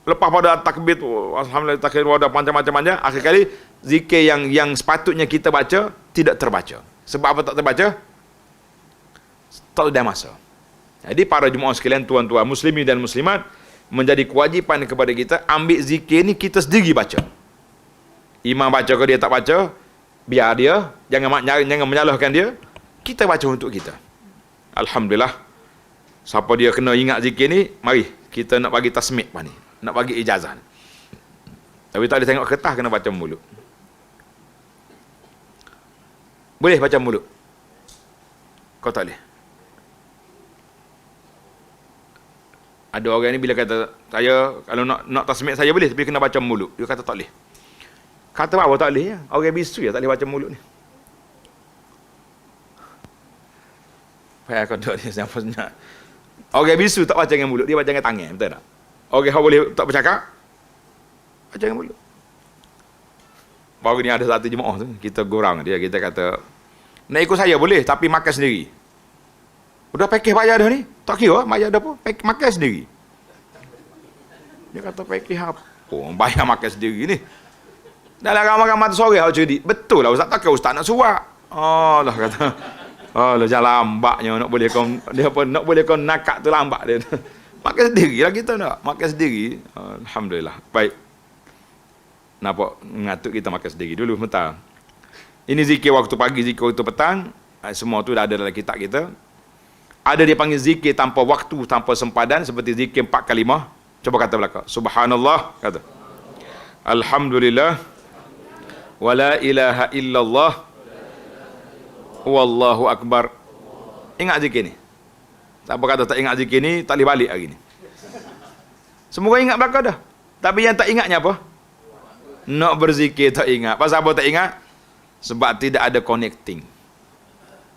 Speaker 1: Lepas pada takbir tu, alhamdulillah takbir ada macam-macam. Akhir kali zikir yang sepatutnya kita baca tidak terbaca. Sebab apa tak terbaca? Tak ada masa. Jadi para jemaah sekalian, tuan-tuan muslimin dan muslimat, menjadi kewajipan kepada kita ambil zikir ni kita sendiri baca. Imam baca ke dia tak baca, biar dia, jangan menyalahkan dia. Kita baca untuk kita. Alhamdulillah. Siapa dia kena ingat zikir ni, mari kita nak bagi tasmik ni, nak bagi ijazah. Tapi tak boleh tengok kertas, kena baca mulut. Boleh baca mulut? Kau tak boleh? Ada orang ni bila kata, saya kalau nak tasmik saya boleh, tapi kena baca mulut. Dia kata tak boleh. Kata apa tak boleh ya? Orang bisu ya tak boleh baca mulut ni. Payah kau tak dia siapa sebenarnya. Orang bisu tak baca dengan mulut, dia baca dengan tangan, betul tak? Orang yang boleh tak bercakap, baca dengan mulut. Baru ni ada satu jemaah tu, kita gorang dia, kita kata, nak ikut saya boleh, tapi makan sendiri. Udah pakej bayar dah ni, tak kira bayar dah apa, makan sendiri. Dia kata pakej apa? Bayar makan sendiri ni. Dalam ramai-ramai tu sore awak cerdik. Betul lah ustaz, takkan ustaz nak suap. Oh lah kata. Oh lah jangan lambatnya nak boleh kau dia apa nak boleh kau nakak tu lambat dia. Makan sendirilah kita nak. Makan sendiri. Alhamdulillah. Baik. Nampak ngatuk kita makan sendiri dulu sebentar. Ini zikir waktu pagi, zikir waktu petang. Semua tu dah ada dalam kitab kita. Ada dia panggil zikir tanpa waktu, tanpa sempadan, seperti zikir 4 kalimah. Coba kata belakang. Subhanallah, kata. Alhamdulillah. Wala ilaha illallah. Wallahu akbar. Ingat zikir ni. Siapa kata tak ingat zikir ni, tak boleh balik hari ni. Semua ingat belakang dah. Tapi yang tak ingatnya apa? Nak berzikir tak ingat. Pasal apa tak ingat? Sebab tidak ada connecting.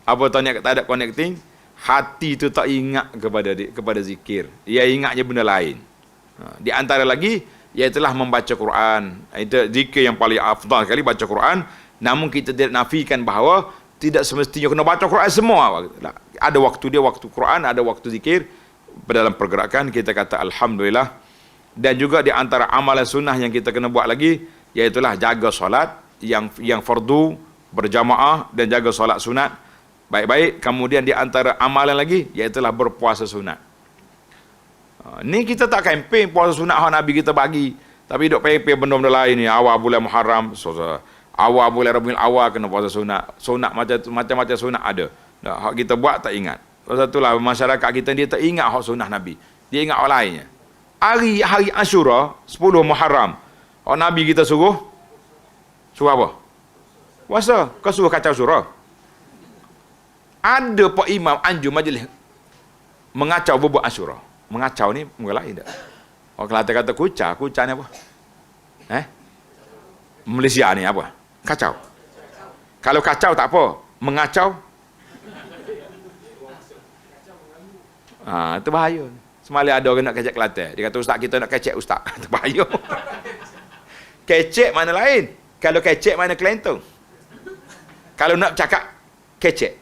Speaker 1: Apa tak ada connecting? Hati tu tak ingat kepada zikir. Ia ingatnya benda lain. Di antara lagi, iaitulah membaca Quran. Itu zikir yang paling afdal sekali, baca Quran. Namun kita tidak nafikan bahawa tidak semestinya kena baca Quran semua. Ada waktu dia, waktu Quran, ada waktu zikir. Dalam pergerakan kita kata Alhamdulillah. Dan juga di antara amalan sunnah yang kita kena buat lagi, iaitulah jaga solat yang fardu berjamaah dan jaga solat sunat baik-baik. Kemudian di antara amalan lagi, iaitulah berpuasa sunat. Ni kita tak kempen puasa sunat yang Nabi kita bagi, tapi duk kempen benda-benda lain ni. Awal bulan Muharram, awal bulan Rabiul Awal kena puasa sunat. Sunat macam-macam sunat ada. Hak kita buat tak ingat. Pasal itulah masyarakat kita dia tak ingat hak sunat Nabi. Dia ingat orang lainnya. Hari Ashura 10 Muharram, hak Nabi kita suruh apa? Puasa. Kau suruh kacau surah. Ada pak imam anjur majlis mengacau bubuk Ashura. Mengacau ni mula lain tak? Orang Kelantan kata kuca ni apa? Malaysia ni apa? Kacau. Kalau kacau tak apa, mengacau itu bahaya. Semalam ada orang nak kecek Kelantan. Dia kata ustaz kita nak kecek ustaz. Itu bahaya. Kecek mana lain? Kalau kecek mana Kelantan? Kalau nak cakap kecek.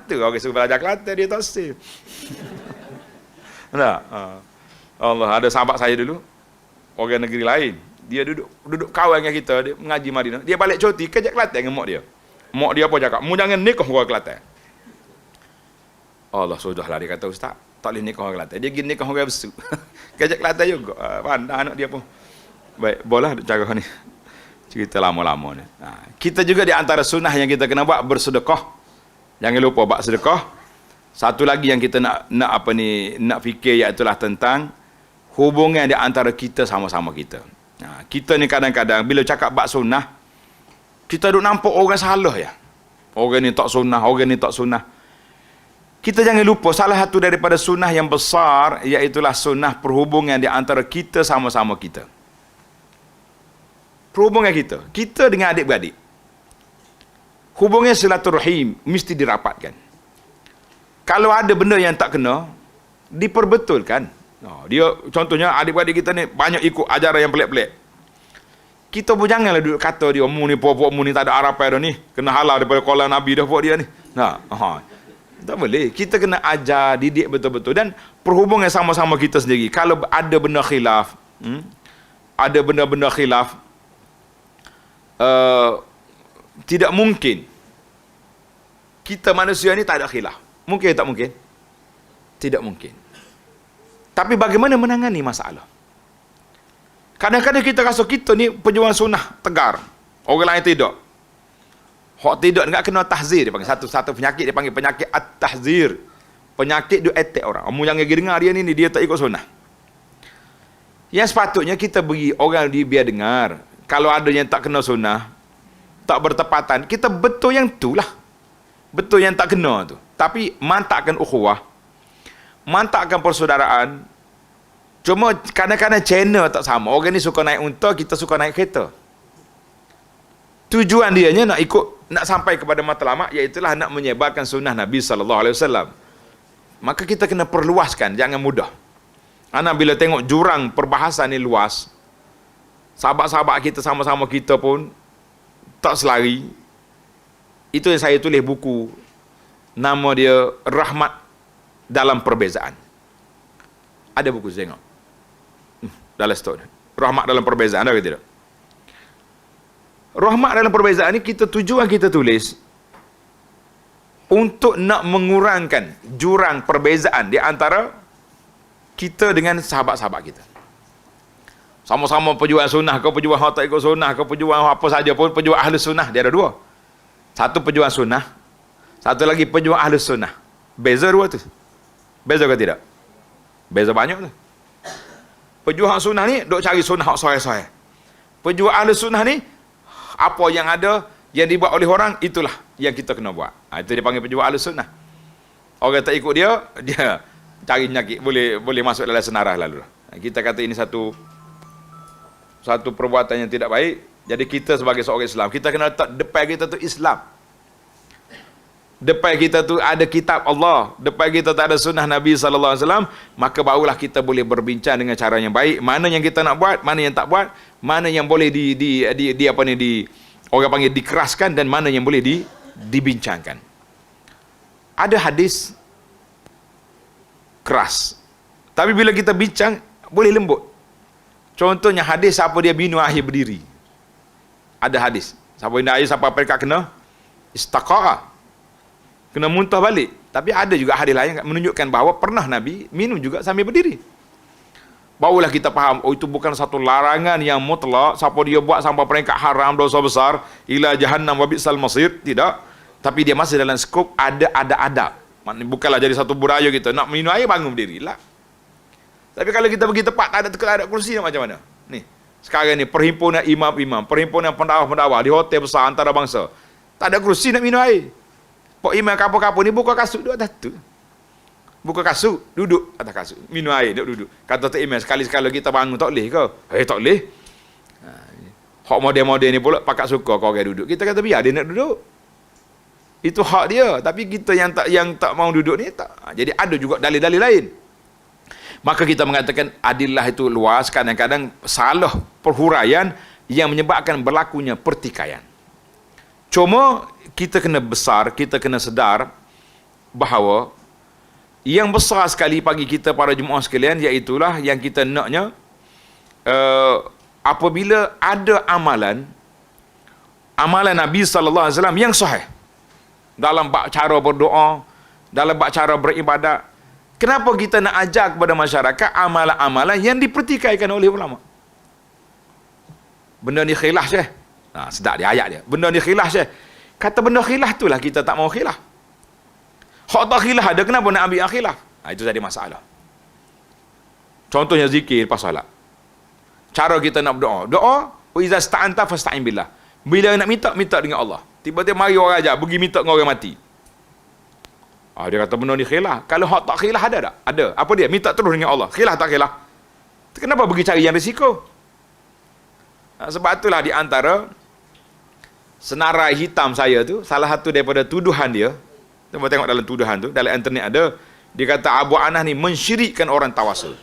Speaker 1: Tu orang suruh belajar Kelantan dia tak sih. Nah, Allah, ada sahabat saya dulu, orang negeri lain, dia duduk kawan dengan kita, dia mengaji Madinah, dia balik cuti kejap Kelantan dengan mak dia. Mak dia apa cakap? Mu jangan nikah orang Kelantan. Allah sudahlah, dia kata ustaz, tak boleh nikah orang Kelantan. Dia pergi nikah orang Besu. Kejap Kelantan juga. Pandai anak dia pun. Baik, boleh cara ni. Cerita lama-lama ni. Kita juga di antara sunnah yang kita kena buat bersedekah. Jangan lupa buat sedekah. Satu lagi yang kita nak fikir, iaitulah tentang hubungan di antara kita sama-sama kita. Kita ni kadang-kadang bila cakap bab sunnah, kita duk nampak orang salah ya. Orang ni tak sunnah, orang ni tak sunnah. Kita jangan lupa salah satu daripada sunnah yang besar, iaitulah sunnah perhubungan di antara kita sama-sama kita. Perhubungan kita dengan adik-beradik. Hubungan silaturahim mesti dirapatkan. Kalau ada benda yang tak kena, diperbetulkan. Dia contohnya adik-beradik kita ni banyak ikut ajaran yang pelik-pelik. Kita pun janganlah duduk kata dia, mu ni puak-puak mu ni tak ada harapan dah ni. Kena halau daripada kolam Nabi dah puak dia ni. Tak boleh. Kita kena ajar, didik betul-betul. Dan perhubungan sama-sama kita sendiri. Kalau ada benda khilaf, ada benda-benda khilaf, tidak mungkin kita manusia ni tak ada khilaf. Mungkin tak mungkin? Tidak mungkin. Tapi bagaimana menangani masalah? Kadang-kadang kita rasa kita ni pejuang sunnah tegar. Orang lain tidak. Hak tidak enggak kena tahzir, dia panggil satu penyakit, dia panggil penyakit at-tahzir. Penyakit dia attack orang. Kamu jangan dengar dia ni dia tak ikut sunnah. Yang sepatutnya kita beri orang dia biar dengar. Kalau ada yang tak kena sunnah, tak bertepatan, kita betul yang itulah. Betul yang tak kena tu. Tapi mantapkan ukhuwah. Mantapkan persaudaraan. Cuma kadang-kadang channel tak sama. Orang ni suka naik unta, kita suka naik kereta. Tujuan dia nak ikut, nak sampai kepada matlamat, iaitulah nak menyebarkan sunnah Nabi SAW. Maka kita kena perluaskan, jangan mudah. Anak bila tengok jurang perbahasan ni luas, sahabat-sahabat kita sama-sama kita pun tak selari. Itu yang saya tulis buku, nama dia Rahmat dalam Perbezaan. Ada buku saya tengok dalam stok. Rahmat dalam Perbezaan, ada ke tidak? Rahmat dalam Perbezaan ni tujuan kita tulis untuk nak mengurangkan jurang perbezaan di antara kita dengan sahabat-sahabat kita. Sama-sama pejuang sunnah, kau pejuang tak ikut sunnah, kau pejuang apa saja pun, pejuang ahli sunnah, dia ada dua. Satu pejuang sunnah, satu lagi pejuang ahli sunnah. Beza dua tu. Beza ke tidak? Beza banyak tu. Pejuang sunnah ni duk cari sunnah hak sahih-sahih. Pejuang ahli sunnah ni apa yang ada yang dibuat oleh orang, itulah yang kita kena buat. Itu dia panggil pejuang ahli sunnah. Orang tak ikut dia cari penyakit, boleh masuk dalam senarai lalu. Kita kata ini satu perbuatan yang tidak baik. Jadi kita sebagai seorang Islam, kita kena letak depan kita tu Islam. Depan kita tu ada kitab Allah, depan kita tak ada sunnah Nabi SAW, maka barulah kita boleh berbincang dengan cara yang baik, mana yang kita nak buat, mana yang tak buat, mana yang boleh orang panggil dikeraskan, dan mana yang boleh dibincangkan. Ada hadis keras, tapi bila kita bincang boleh lembut. Contohnya hadis siapa dia minum air berdiri. Ada hadis siapa minum air sampai mereka kena istaqara, kena muntah balik. Tapi ada juga hadis lain menunjukkan bahawa pernah Nabi minum juga sambil berdiri. Barulah kita faham, oh itu bukan satu larangan yang mutlak, siapa dia buat sampai peringkat haram, dosa besar, ila jahannam wa bi'sal masir, tidak. Tapi dia masih dalam skop ada adab. Maknanya bukanlah jadi satu budaya kita, nak minum air bangun berdiri lah. Tapi kalau kita pergi tempat tak ada kursi, nak macam mana? Ni, sekarang ni perhimpunan imam-imam, perhimpunan pendakwah-pendakwah di hotel besar antarabangsa, tak ada kursi nak minum air. Pak imam kapur-kapur ni buka kasut duduk atas tu. Buka kasut, duduk atas kasut. Minum air, duduk. Kata tak imam, sekali-sekala kita bangun tak boleh ke? Tak boleh. Hak model-model ni pula pakat suka kau orang duduk. Kita kata biar dia nak duduk. Itu hak dia. Tapi kita yang tak mau duduk ni tak. Jadi ada juga dalil-dalil lain. Maka kita mengatakan adillah itu luas, kadang-kadang salah perhuraian yang menyebabkan berlakunya pertikaian. Cuma kita kena besar, kita kena sedar bahawa yang besar sekali bagi kita para jemaah sekalian, iaitulah yang kita naknya apabila ada amalan Nabi SAW yang sahih dalam bab cara berdoa, dalam bab cara beribadat. Kenapa kita nak ajar kepada masyarakat amalan-amalan yang dipertikaikan oleh ulama? Benda ni khilaf je. Sedap dia ayat dia. Benda ni khilaf je. Kata benda khilaf tu lah kita tak mau khilaf. Hak tak khilaf ada, kenapa nak ambil yang khilaf? Itu jadi masalah. Contohnya zikir pas solat. Cara kita nak berdoa. Doa, wa iza sta'anta fasta'in billah. Bila nak minta dengan Allah. Tiba-tiba mari orang ajar, pergi minta dengan orang mati. Dia kata benda ni khilaf. Kalau hak tak khilaf ada tak? Ada. Apa dia? Minta terus dengan Allah. Khilaf tak khilaf? Kenapa pergi cari yang risiko? Sebab itulah di antara senarai hitam saya tu, salah satu daripada tuduhan dia, kita tengok dalam tuduhan tu, dalam internet ada, dia kata Abu Anas ni mensyirikkan orang tawasul.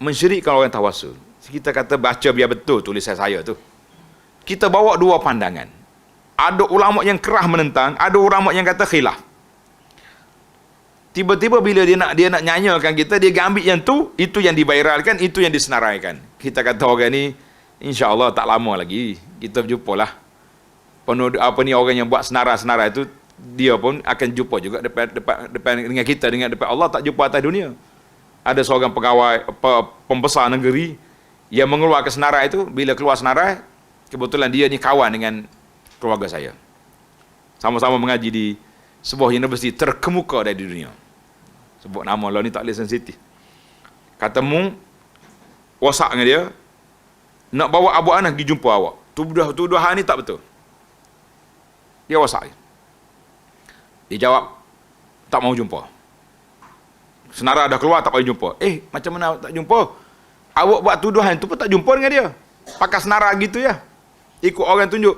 Speaker 1: Mensyirikkan orang tawasul. Kita kata baca biar betul tulisan saya tu. Kita bawa dua pandangan. Ada ulama yang kerah menentang, ada ulama yang kata khilaf. Tiba-tiba bila dia nak nyanyikan kita, dia ambil yang tu, itu yang diviralkan, itu yang disenaraikan. Kita kata orang ni, insya-Allah tak lama lagi kita berjumpalah. Orang yang buat senarai-senarai itu, dia pun akan jumpa juga depan dengan kita, dengan depan Allah, tak jumpa atas dunia. Ada seorang pegawai pembesar negeri yang mengeluarkan senarai itu, bila keluar senarai, kebetulan dia ni kawan dengan keluarga saya. Sama-sama mengaji di sebuah universiti terkemuka dari dunia. Sebut nama lah ni tak boleh sensitif. Kata mu, WhatsApp dengan dia, nak bawa Abu Anas pergi jumpa awak. Tuduhan ni tak betul. Dia WhatsApp. Dia jawab, tak mau jumpa. Senarai dah keluar, tak mau jumpa. Macam mana tak jumpa? Awak buat tuduhan tu pun tak jumpa dengan dia. Pakai senarai gitu ya. Ikut orang tunjuk.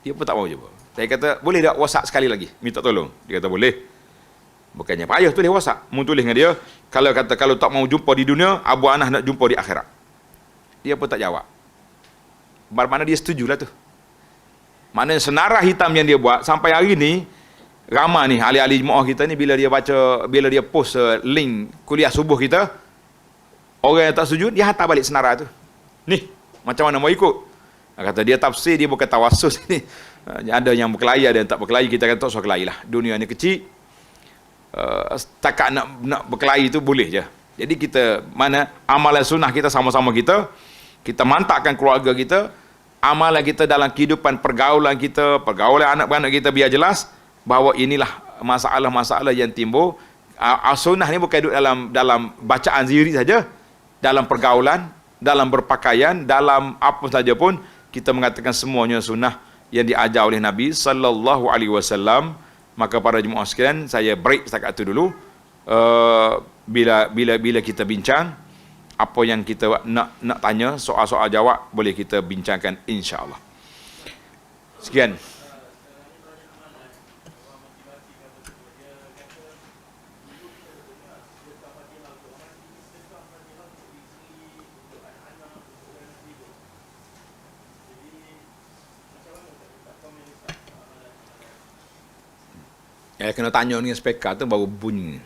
Speaker 1: Dia pun tak mau jumpa. Saya kata, boleh tak WhatsApp sekali lagi? Minta tolong. Dia kata, boleh. Bukannya payah tulis WhatsApp. Mu tulis dengan dia, kalau tak mau jumpa di dunia, Abu Anas nak jumpa di akhirat. Dia pun tak jawab. Bermakna dia setujulah tu. Maknanya senarai hitam yang dia buat, sampai hari ni, ramai ni, ahli-ahli jemaah kita ni, bila dia post link kuliah subuh kita, orang yang tak setuju, dia hantar balik senarai tu. Ni, macam mana mau ikut? Kata dia tafsir, dia bukan tawassus ni. Ada yang berkelahi, ada yang tak berkelahi. Kita kata tak usah kelahi lah. Dunia ni kecil. Setakat nak berkelahi tu boleh je. Jadi kita, mana amalan sunnah kita sama-sama kita mantapkan keluarga kita, amalan kita dalam kehidupan pergaulan kita, pergaulan anak-anak kita, biar jelas bahawa inilah masalah-masalah yang timbul. Sunnah ni bukan duduk dalam bacaan zikir saja, dalam pergaulan, dalam berpakaian, dalam apa saja pun kita mengatakan semuanya sunnah yang diajar oleh Nabi sallallahu alaihi wasallam. Maka para jemaah sekalian, saya break setakat itu dulu. Bila kita bincang apa yang kita nak tanya, soal-soal jawab boleh kita bincangkan insya-Allah. Sekian. Kena tanya dengan speaker tu baru bunyi.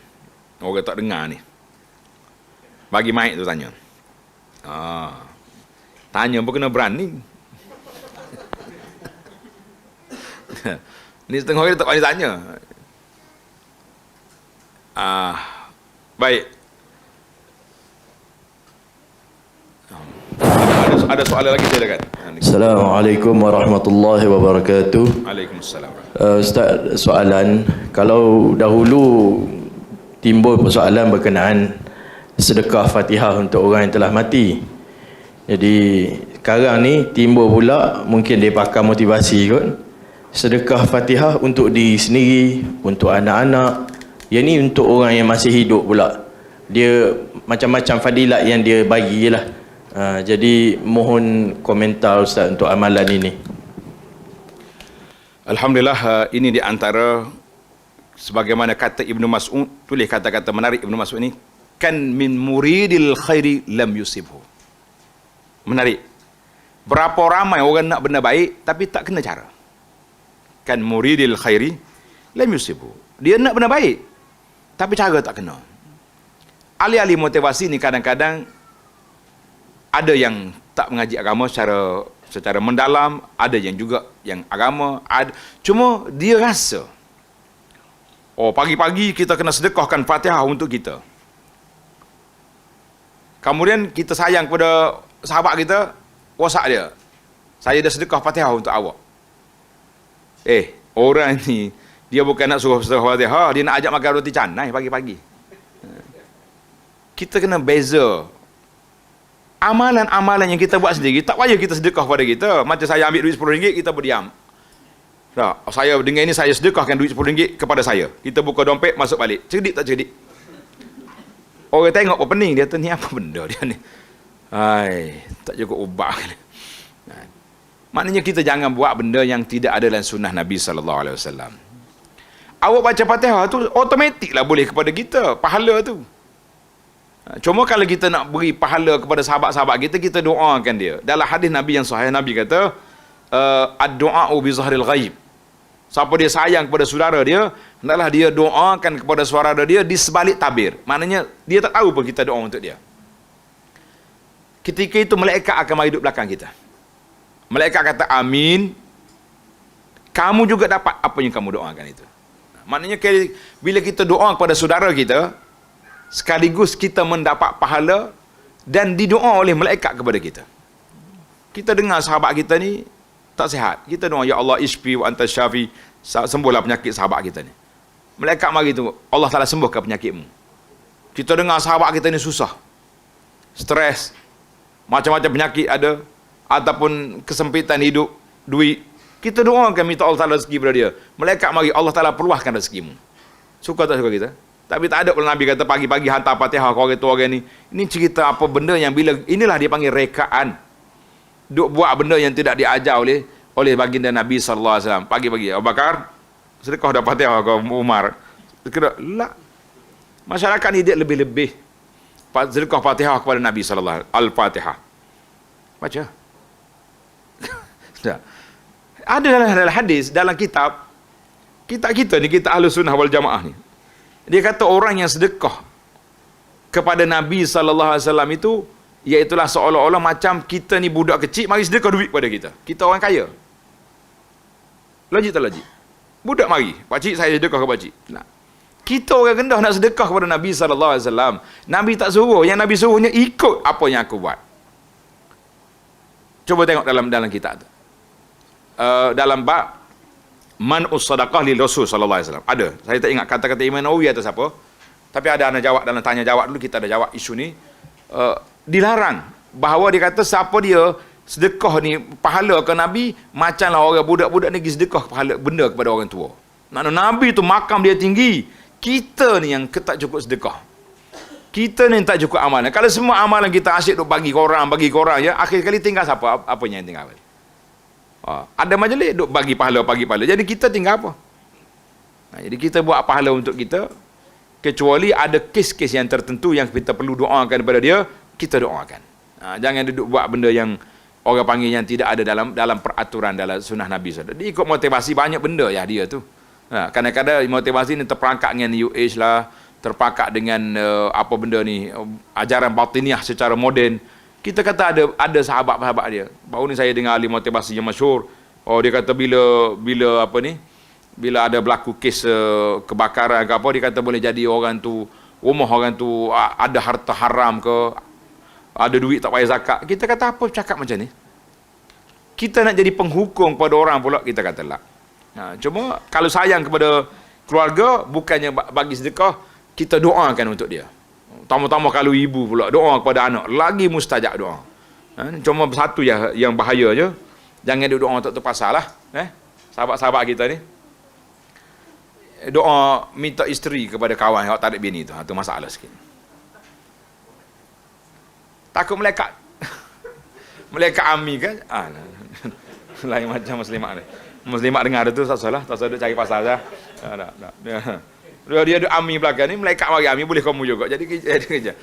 Speaker 1: Orang tak dengar ni. Bagi mic tu tanya. Tanya pun kena berani. Ni setengah orang tak boleh tanya. Baik. Ada soalan lagi silakan.
Speaker 2: Assalamualaikum warahmatullahi wabarakatuh.
Speaker 1: Waalaikumsalam.
Speaker 2: Ustaz, soalan, kalau dahulu timbul persoalan berkenaan sedekah Fatihah untuk orang yang telah mati. Jadi sekarang ni timbul pula, mungkin dia pakai motivasi kot, sedekah Fatihah untuk diri sendiri, untuk anak-anak. Yang ni untuk orang yang masih hidup pula. Dia macam-macam fadilat yang dia bagi lah. Jadi mohon komentar Ustaz untuk amalan ini.
Speaker 1: Alhamdulillah, ini di antara sebagaimana kata Ibnu Mas'ud, tulis kata-kata menarik Ibnu Mas'ud ini, kan min muridil khairi lam yusibhu. Menarik. Berapa ramai orang nak benda baik tapi tak kena cara. Kan muridil khairi lam yusibhu. Dia nak benda baik tapi cara tak kena. Ahli-ahli motivasi ni kadang-kadang ada yang tak mengaji agama secara mendalam, ada yang juga yang agama, cuma dia rasa, pagi-pagi kita kena sedekahkan Fatihah untuk kita. Kemudian kita sayang kepada sahabat kita, WhatsApp dia, saya dah sedekah Fatihah untuk awak. Orang ni dia bukan nak suruh sedekah Fatihah, dia nak ajak makan roti canai pagi-pagi. Kita kena beza Amalan-amalan yang kita buat sendiri, tak payah kita sedekah pada kita. Macam saya ambil duit RM10, kita berdiam. Tak, saya dengan ini saya sedekahkan duit RM10 kepada saya. Kita buka dompet, masuk balik. Cerdik tak cerdik? Orang tengok apa pening, dia kata, ni apa benda dia ni? Hai, tak cukup ubah. Maknanya kita jangan buat benda yang tidak ada dalam sunnah Nabi SAW. Awak baca Fatihah tu automatik lah boleh kepada kita pahala tu. Cuma kalau kita nak beri pahala kepada sahabat-sahabat kita, kita doakan dia. Dalam hadis Nabi yang sahih, Nabi kata, ad-du'a'u bi zahril ghaib. Siapa dia sayang kepada saudara dia, hendaklah dia doakan kepada saudara dia di sebalik tabir. Maknanya dia tak tahu pun kita doa untuk dia. Ketika itu malaikat akan mari duduk belakang kita. Malaikat kata amin. Kamu juga dapat apa yang kamu doakan itu. Maknanya bila kita doa kepada saudara kita, sekaligus kita mendapat pahala dan didoa oleh malaikat kepada kita. Kita dengar sahabat kita ni tak sihat, kita doa, ya Allah isfi wa anta syafi, sembuhlah penyakit sahabat kita ni. Malaikat mari tu, Allah Taala sembuhkan penyakitmu. Kita dengar sahabat kita ni susah, stres, macam-macam penyakit ada, ataupun kesempitan hidup, duit, kita doakan minta Allah Taala rezeki kepada dia. Malaikat mari, Allah Taala perluaskan rezekimu. Suka tak suka kita? Tapi tak ada pun Nabi kata pagi-pagi hantar Fatihah ke orang tu orang ni. Ini cerita apa benda yang bila inilah dia panggil rekaan. Duk buat benda yang tidak diajar oleh baginda Nabi sallallahu alaihi wasallam. Pagi-pagi Abu Bakar sedekah dah Fatihah ke Umar. Kira la. Masyarakat ni dia lebih-lebih sedekah Fatihah kepada Nabi sallallahu alaihi wasallam. Al-Fatihah. Baca. Sudah. Ada dalam hadis, dalam kitab kita ni, kita Ahlus Sunnah wal Jamaah ni. Dia kata orang yang sedekah kepada Nabi sallallahu alaihi wasallam itu, iaitulah seolah-olah macam kita ni budak kecil mari sedekah duit kepada kita. Kita orang kaya. Logik tak logik? Budak mari, pakcik saya sedekah ke pakcik. Nah. Kita orang rendah nak sedekah kepada Nabi sallallahu alaihi wasallam. Nabi tak suruh, yang Nabi suruhnya ikut apa yang aku buat. Cuba tengok dalam kitab tu. Dalam bab man'us sadaqah li Rasul sallallahu alaihi wasallam. Ada. Saya tak ingat kata-kata Imam Nawawi atau siapa. Tapi ada anak jawab dalam tanya jawab dulu, kita ada jawab isu ni. Dilarang bahawa dia kata siapa dia sedekah ni pahala ke Nabi, macamlah orang budak-budak ni pergi sedekah pahala benda kepada orang tua. Nabi tu makam dia tinggi, kita ni yang tak cukup sedekah, kita ni tak cukup amalan. Kalau semua amalan kita asyik duk bagi korang ya, akhir kali tinggal siapa? Apa yang tinggal? Ada majlis duk bagi pahala, jadi kita tinggal apa? Jadi kita buat pahala untuk kita, kecuali ada kes-kes yang tertentu yang kita perlu doakan kepada dia, kita doakan. Jangan duduk buat benda yang orang panggil yang tidak ada dalam peraturan dalam sunnah Nabi SAW. Dia ikut motivasi banyak benda ya dia tu. Kadang-kadang motivasi ni terperangkap dengan New Age lah, terpakat dengan apa benda ni, ajaran batiniah secara moden. Kita kata ada sahabat-sahabat dia. Baru ni saya dengar ahli motivasi yang masyhur. Dia kata bila apa ni, bila ada berlaku kes kebakaran ke apa, dia kata boleh jadi orang tu, rumah orang tu ada harta haram ke, ada duit tak payah zakat. Kita kata apa cakap macam ni? Kita nak jadi penghukum pada orang pula, kita kata lah. Cuma kalau sayang kepada keluarga, bukannya bagi sedekah, kita doakan untuk dia. Tama-tama kalau ibu pula doa kepada anak, lagi mustajab doa. Cuma satu yang bahaya je, jangan dia doa tak terpasal lah. Sahabat-sahabat kita ni doa minta isteri kepada kawan yang tak ada bini tu, itu masalah sikit. Takut malaikat malaikat ami kan, lain macam muslimat dengar tu tak salah cari pasal dah. Dia ada ami belakang ni, malaikat mari ami, boleh kamu juga. Jadi kerja.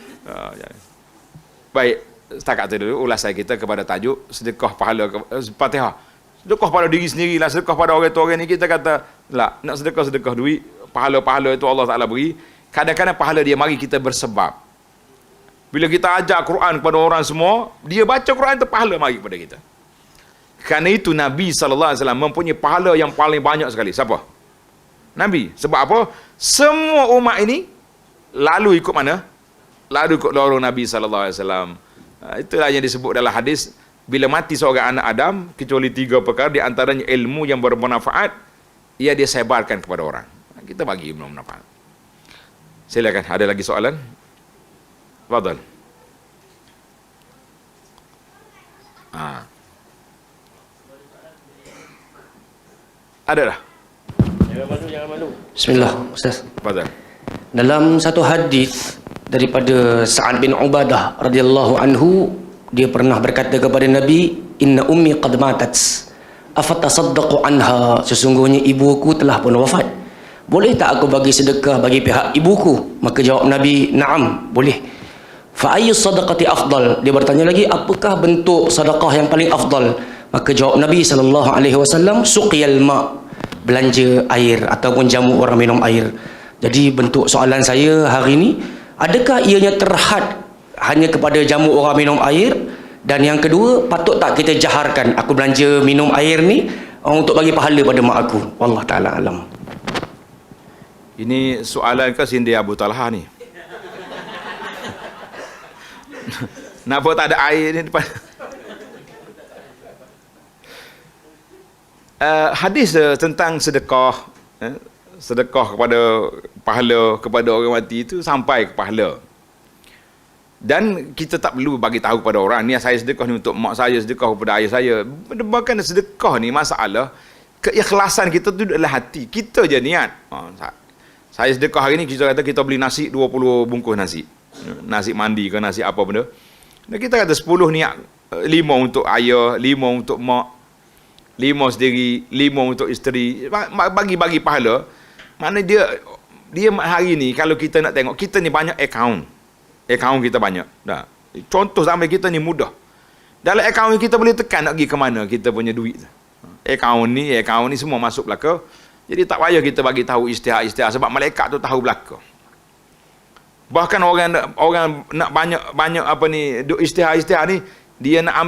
Speaker 1: Baik, setakat tu dulu ulasan kita kepada tajuk sedekah pahala Fatihah. Sedekah pada diri sendirilah, sedekah pada orang tu orang ni, kita kata lah, nak sedekah duit, pahala-pahala itu Allah Taala beri. Kadang-kadang pahala dia mari kita bersebab. Bila kita ajar Quran kepada orang semua, dia baca Quran tu pahala mari kepada kita. Kerana itu Nabi sallallahu alaihi wasallam mempunyai pahala yang paling banyak sekali. Siapa? Nabi. Sebab apa? Semua umat ini lalu ikut mana? Lalu ikut lorong Nabi sallallahu alaihi wasallam. Itulah yang disebut dalam hadis, bila mati seorang anak Adam, kecuali 3 perkara, di antaranya ilmu yang bermanfaat, ia dia sebarkan kepada orang. Kita bagi ilmu bermanfaat. Silakan, ada lagi soalan? Fadal. Ada dah.
Speaker 2: Jangan malu.
Speaker 3: Bismillah, Ustaz.
Speaker 1: Fadal.
Speaker 3: Dalam satu hadis daripada Sa'ad bin Ubadah radhiyallahu anhu, dia pernah berkata kepada Nabi, "Inna ummi qad matat. Afatasaddaqu anha?" Sesungguhnya ibuku telah pun wafat. Boleh tak aku bagi sedekah bagi pihak ibuku? Maka jawab Nabi, "Na'am, boleh." Fa ayyu sadaqati afdal? Dia bertanya lagi, apakah bentuk sedekah yang paling afdal? Maka jawab Nabi sallallahu alaihi wasallam, "Suqyal ma." Belanja air ataupun jamu orang minum air. Jadi bentuk soalan saya hari ini, adakah ianya terhad hanya kepada jamu orang minum air? Dan yang kedua, patut tak kita jaharkan aku belanja minum air ni untuk bagi pahala pada mak aku? Wallah ta'ala alam.
Speaker 1: Ini soalan ke Cindy Abu Talha ni? Kenapa tak ada air ni depan? Hadis tentang sedekah, sedekah kepada pahala kepada orang mati itu sampai ke pahala. Dan kita tak perlu bagi tahu kepada orang, ni saya sedekah ni untuk mak saya, sedekah kepada ayah saya. Bahkan sedekah ni masalah keikhlasan kita tu adalah hati. Kita je niat. Saya sedekah hari ni, kita kata kita beli nasi 20 bungkus nasi. Nasi mandi ke nasi apa benda. Dan kita kata 10 niat, 5 untuk ayah, 5 untuk mak, 5 sendiri, 5 untuk isteri. Bagi-bagi pahala. Mana dia hari ni kalau kita nak tengok, kita ni banyak akaun kita banyak. Dah. Contoh sampai kita ni mudah. Dalam akaun kita boleh tekan nak pergi ke mana kita punya duit. Akaun ni semua masuk belaka. Jadi tak payah kita bagi tahu istihad sebab malaikat tu tahu belaka. Bahkan orang nak banyak apa ni istihad ni, dia nak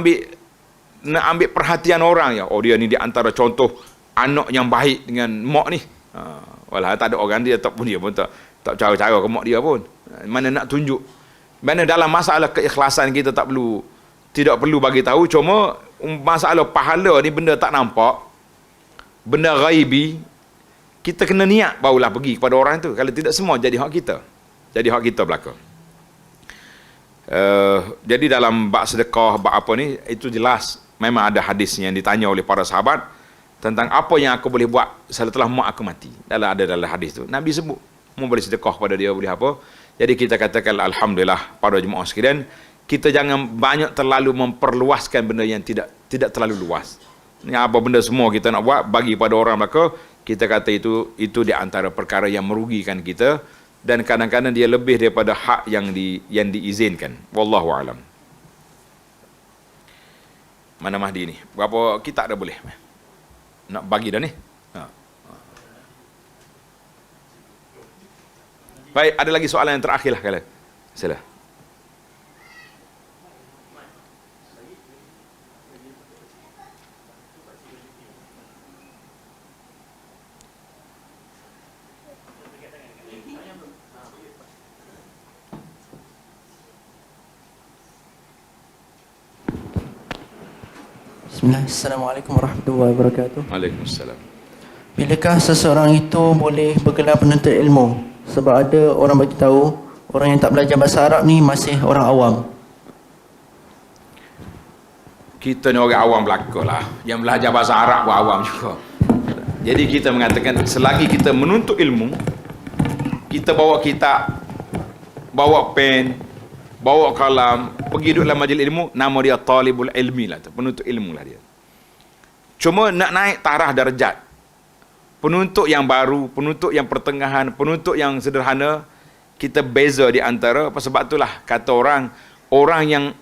Speaker 1: ambil perhatian orang ya. Oh, dia ni di antara contoh anak yang baik dengan mak ni. Walau tak ada orang dia tak pun tak cara-cara ke mak dia pun. Mana nak tunjuk. Mana dalam masalah keikhlasan kita tidak perlu bagi tahu, cuma masalah pahala ni benda tak nampak, benda ghaibi, kita kena niat barulah pergi kepada orang tu. Kalau tidak, semua jadi hak kita belaka. Jadi dalam bab sedekah, bab apa ni, itu jelas memang ada hadis yang ditanya oleh para sahabat tentang apa yang aku boleh buat setelah mak aku mati. Ada dalam hadis tu Nabi sebut mau boleh sedekah pada dia, boleh apa. Jadi kita katakan alhamdulillah para jemaah sekalian, kita jangan banyak terlalu memperluaskan benda yang tidak terlalu luas. Ni apa benda semua kita nak buat bagi pada orang belaka, kita kata itu di antara perkara yang merugikan kita, dan kadang-kadang dia lebih daripada hak yang diizinkan. Wallahu alam. Mana Mahdi ni? Berapa kita dah boleh nak bagi dah ni? Baik, ada lagi soalan yang terakhir lah kalian. Sila.
Speaker 4: Bismillah. Assalamualaikum warahmatullahi wabarakatuh.
Speaker 1: Waalaikumsalam.
Speaker 4: Bilakah seseorang itu boleh bergelar penuntut ilmu? Sebab ada orang bagi tahu orang yang tak belajar bahasa Arab ni masih orang awam.
Speaker 1: Kita ni orang awam belaka lah. Yang belajar bahasa Arab pun awam juga. Jadi kita mengatakan selagi kita menuntut ilmu, kita bawa kitab, bawa pen, bawa kalam, pergi duduk dalam majlis ilmu, nama dia talibul ilmi lah, penuntut ilmu lah dia. Cuma nak naik taraf darjat, penuntut yang baru, penuntut yang pertengahan, penuntut yang sederhana, kita beza di antara, sebab itulah kata orang yang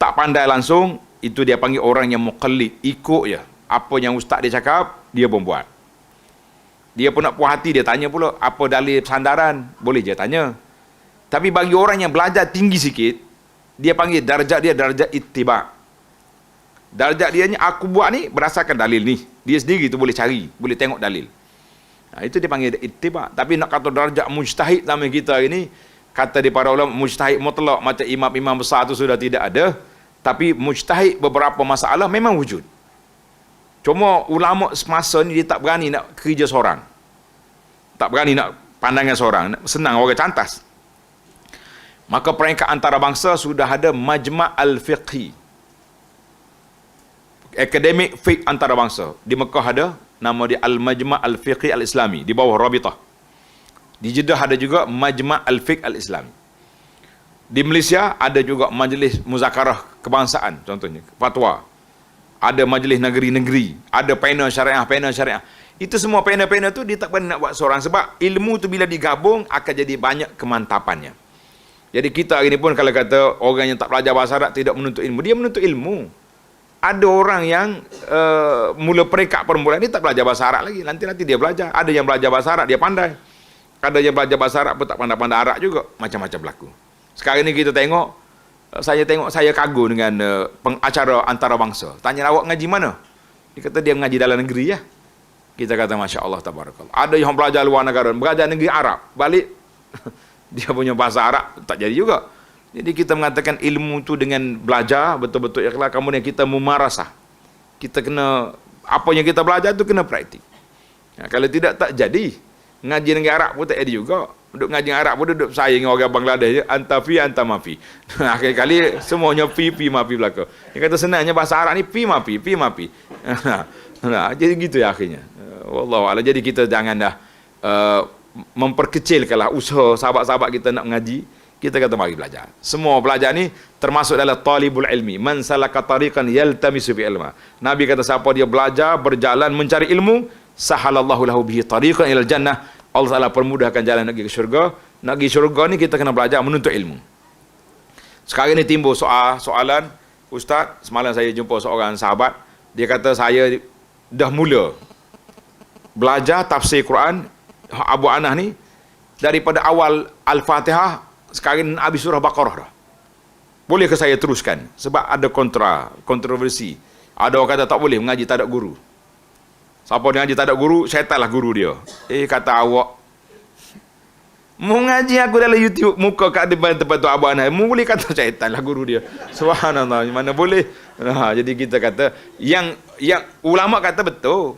Speaker 1: tak pandai langsung, itu dia panggil orang yang muqallid, ikut je. Apa yang ustaz dia cakap, dia pun buat. Dia pun nak puas hati, dia tanya pula, apa dalil sandaran? Boleh je tanya. Tapi bagi orang yang belajar tinggi sikit, dia panggil darjat dia darjat ittiba'. Darjat dia ni, aku buat ni berdasarkan dalil ni. Dia sendiri tu boleh cari, boleh tengok dalil. Itu dia panggil ittiba'. Tapi nak kata darjat mujtahid zaman kita ini, kata di para ulama, mujtahid mutlak macam imam-imam besar tu sudah tidak ada. Tapi mujtahid beberapa masalah memang wujud. Cuma ulama semasa ni dia tak berani nak kerja seorang. Tak berani nak pandangan seorang. Senang orang cantas. Maka peringkat antarabangsa sudah ada Majma' Al-Fiqhi, akademik fiqh antarabangsa. Di Mekah ada, nama dia Al-Majma' Al-Fiqhi Al-Islami, di bawah Rabitah. Di Jeddah ada juga Majma' Al-Fiqh Al-Islami. Di Malaysia ada juga majlis muzakarah kebangsaan, contohnya fatwa. Ada majlis negeri-negeri, ada panel syariah. Itu semua panel-panel tu dia tak pernah nak buat seorang, sebab ilmu tu bila digabung akan jadi banyak kemantapannya. Jadi kita hari ni pun kalau kata orang yang tak belajar bahasa Arab tidak menuntut ilmu, dia menuntut ilmu. Ada orang yang mula peringkat permulaan ni tak belajar bahasa Arab lagi, nanti dia belajar. Ada yang belajar bahasa Arab dia pandai. Ada yang belajar bahasa Arab pun tak pandai-pandai Arab juga, macam-macam berlaku. Sekarang ni kita tengok, saya kagum dengan pengacara antarabangsa. Tanya awak ngaji mana? Dia kata dia mengaji dalam negeri ya. Kita kata Masya Allah Tabarakallah. Ada yang belajar luar negara, belajar negeri Arab, balik dia punya bahasa Arab tak jadi juga. Jadi kita mengatakan ilmu tu dengan belajar betul-betul ikhlas, kemudian kita memarasah. Kita kena, apa yang kita belajar tu kena praktik. Kalau tidak tak jadi. Ngaji negeri Arab pun tak jadi juga. Duduk ngaji Arab pun duduk bersaing dengan orang Bangladesh je, anta fi anta mafi. Akhir kali semuanya fi mafi belaka. Dia kata senangnya bahasa Arab ni fi mafi. Nah, jadi gitu ya akhirnya. Wallahu a'lam. Jadi kita jangan dah memperkecilkanlah usaha sahabat-sahabat kita nak mengaji. Kita kata mari belajar. Semua belajar ni termasuk dalam talibul ilmi. Man salaka tariqan yaltamisu fi ilma. Nabi kata siapa dia belajar, berjalan mencari ilmu, sahalallahu lahu bihi tariqan ilal jannah. Allah Ta'ala permudahkan jalan nak pergi ke syurga. Nak pergi syurga ni kita kena belajar menuntut ilmu. Sekarang ni timbul soalan, Ustaz, semalam saya jumpa seorang sahabat, dia kata saya dah mula belajar tafsir Quran Abu Anah ni daripada awal Al-Fatihah, sekarang habis surah Baqarah dah. Boleh ke saya teruskan? Sebab ada kontroversi. Ada orang kata tak boleh mengaji tak ada guru. Siapa dia ngaji tak ada guru, syaitan lah guru dia. Kata awak, mau ngaji aku dalam YouTube, muka kat depan tempat tu Abu Anah, mu boleh kata syaitan lah guru dia. Subhanallah, mana boleh. Jadi kita kata, yang ulama kata betul.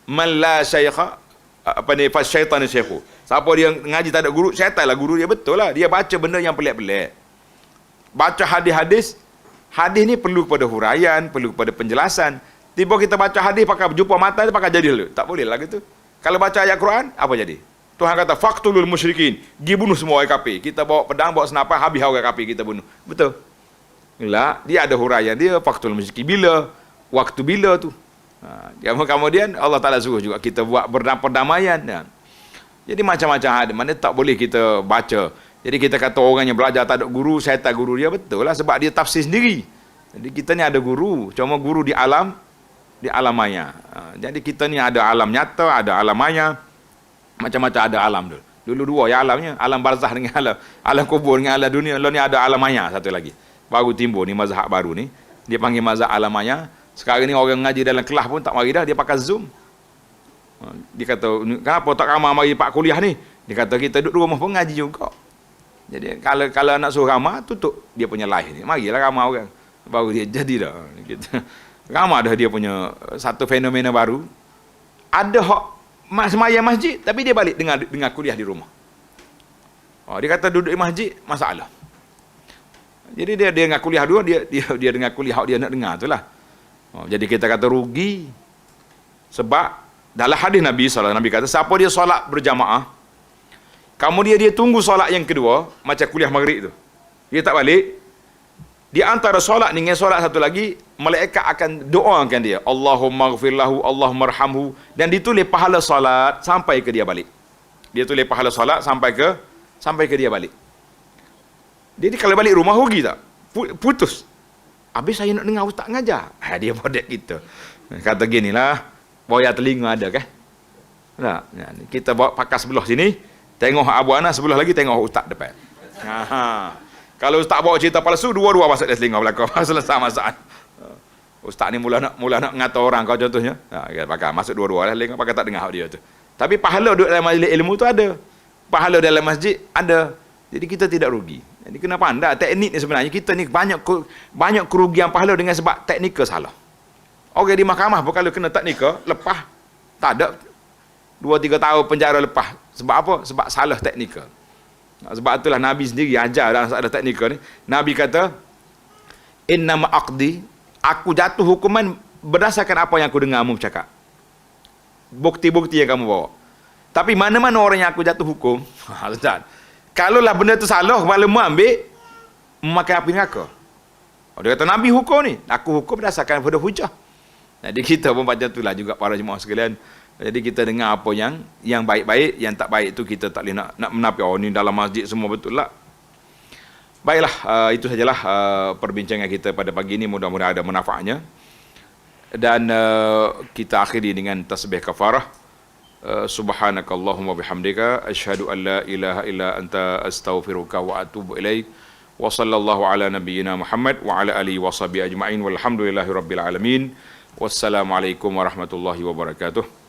Speaker 1: Man la syaikha, fa syaitan syaikhu. Siapa dia ngaji tak ada guru, syaitan lah guru dia, betul lah. Dia baca benda yang pelik-pelik. Baca hadis-hadis ni perlu kepada huraian, perlu kepada penjelasan. Tiba kita baca hadis pakai jumpa mata dia pakai jadi dulu. Tak boleh lah gitu. Kalau baca ayat Quran, apa jadi? Tuhan kata faqtulul musyrikin, pergi bunuh semua orang kafir. Kita bawa pedang, bawa senapan, habis orang kafir kita bunuh. Betul? Lah, dia ada huraian dia faqtulul musyrikin bila, waktu bila tu. Kemudian Allah Taala suruh juga kita buat perdamaian. Jadi macam-macam hadis, mana tak boleh kita baca. Jadi kita kata orang yang belajar tak ada guru, syaitan guru dia, betul lah sebab dia tafsir sendiri. Jadi kita ni ada guru, cuma guru di alam maya. Jadi kita ni ada alam nyata, ada alam maya. Macam-macam ada alam dulu. Dulu dua ya alamnya, alam barzah dengan alam kubur dengan alam dunia. Lalu ni ada alam maya satu lagi. Baru timbul ni mazhab baru ni. Dia panggil mazhab alam maya. Sekarang ni orang ngaji dalam kelas pun tak mari dah, dia pakai Zoom. Dia kata, kenapa tak ramai mari pak kuliah ni? Dia kata kita duduk rumah pun ngaji juga. Jadi kalau nak suruh ramai, tutup dia punya live ni. Marilah ramai orang. Baru dia jadi dah. Kita ramai dah dia punya satu fenomena baru. Ada hak semayang masjid tapi dia balik dengar kuliah di rumah. Dia kata duduk di masjid masalah. Jadi dia dengar kuliah dua, dia dengar kuliah hak dia nak dengar itulah. Jadi kita kata rugi. Sebab dalam hadis Nabi SAW, Nabi kata siapa dia solat berjamaah, kemudian dia tunggu solat yang kedua, macam kuliah maghrib tu, dia tak balik, di antara solat dengan solat satu lagi, malaikat akan doakan dia, Allahumma ghfirlahu, Allahumma arhamhu, dan ditulis pahala solat sampai ke dia balik. Dia tulis pahala solat sampai ke dia balik. Jadi kalau balik rumah rugi tak? Putus. Habis saya nak dengar ustaz ngajar. Dia bodek kita. Kata ginilah, boya telinga ada kan? Nah, kita bawa pakai sebelah sini, tengok Abu Anas, sebelah lagi tengok ustaz depan. Kalau ustaz bawa cerita palsu, dua-dua masuk dalam telinga belakang. Selesai masalah. Ustaz ni mula nak ngata orang kau contohnya. Pakai masuk dua-dua dalam telinga, pakai tak dengar dia tu. Tapi pahala duduk dalam majlis ilmu tu ada. Pahala dalam masjid ada. Jadi kita tidak rugi. Jadi kenapa anda teknik ni sebenarnya kita ni banyak kerugian pahala dengan sebab teknikal salah. Orang di mahkamah pun kalau kena teknikal lepas tak ada 2-3 tahun penjara lepas. Sebab apa? Sebab salah teknikal. Sebab itulah Nabi sendiri ajar dalam ada teknikal ni. Nabi kata, innama aqdi, aku jatuh hukuman berdasarkan apa yang aku dengar mu bercakap. bukti-bukti yang kamu bawa. Tapi mana-mana orang yang aku jatuh hukum, Ustaz, kalaulah benda tu salah, kepala mu ambil, memakai api neraka. Dia kata Nabi hukum ni, aku hukum berdasarkan pada hujah. Jadi kita pun macam itulah juga para jemaah sekalian. Jadi kita dengar apa yang baik-baik, yang tak baik tu kita tak boleh nak menapi. Oh ni dalam masjid semua betul lah. Baiklah, itu sajalah perbincangan kita pada pagi ini. Mudah-mudahan ada manfaatnya. Dan kita akhiri dengan tasbih kafarah. Subhanakallahumma bihamdika asyhadu an la ilaha illa anta astaghfiruka wa atubu ilaik. Wa sallallahu ala nabiyyina Muhammad wa ala alihi wa sahbihi ajma'in walhamdulillahi rabbil alamin. Wassalamualaikum warahmatullahi wabarakatuh.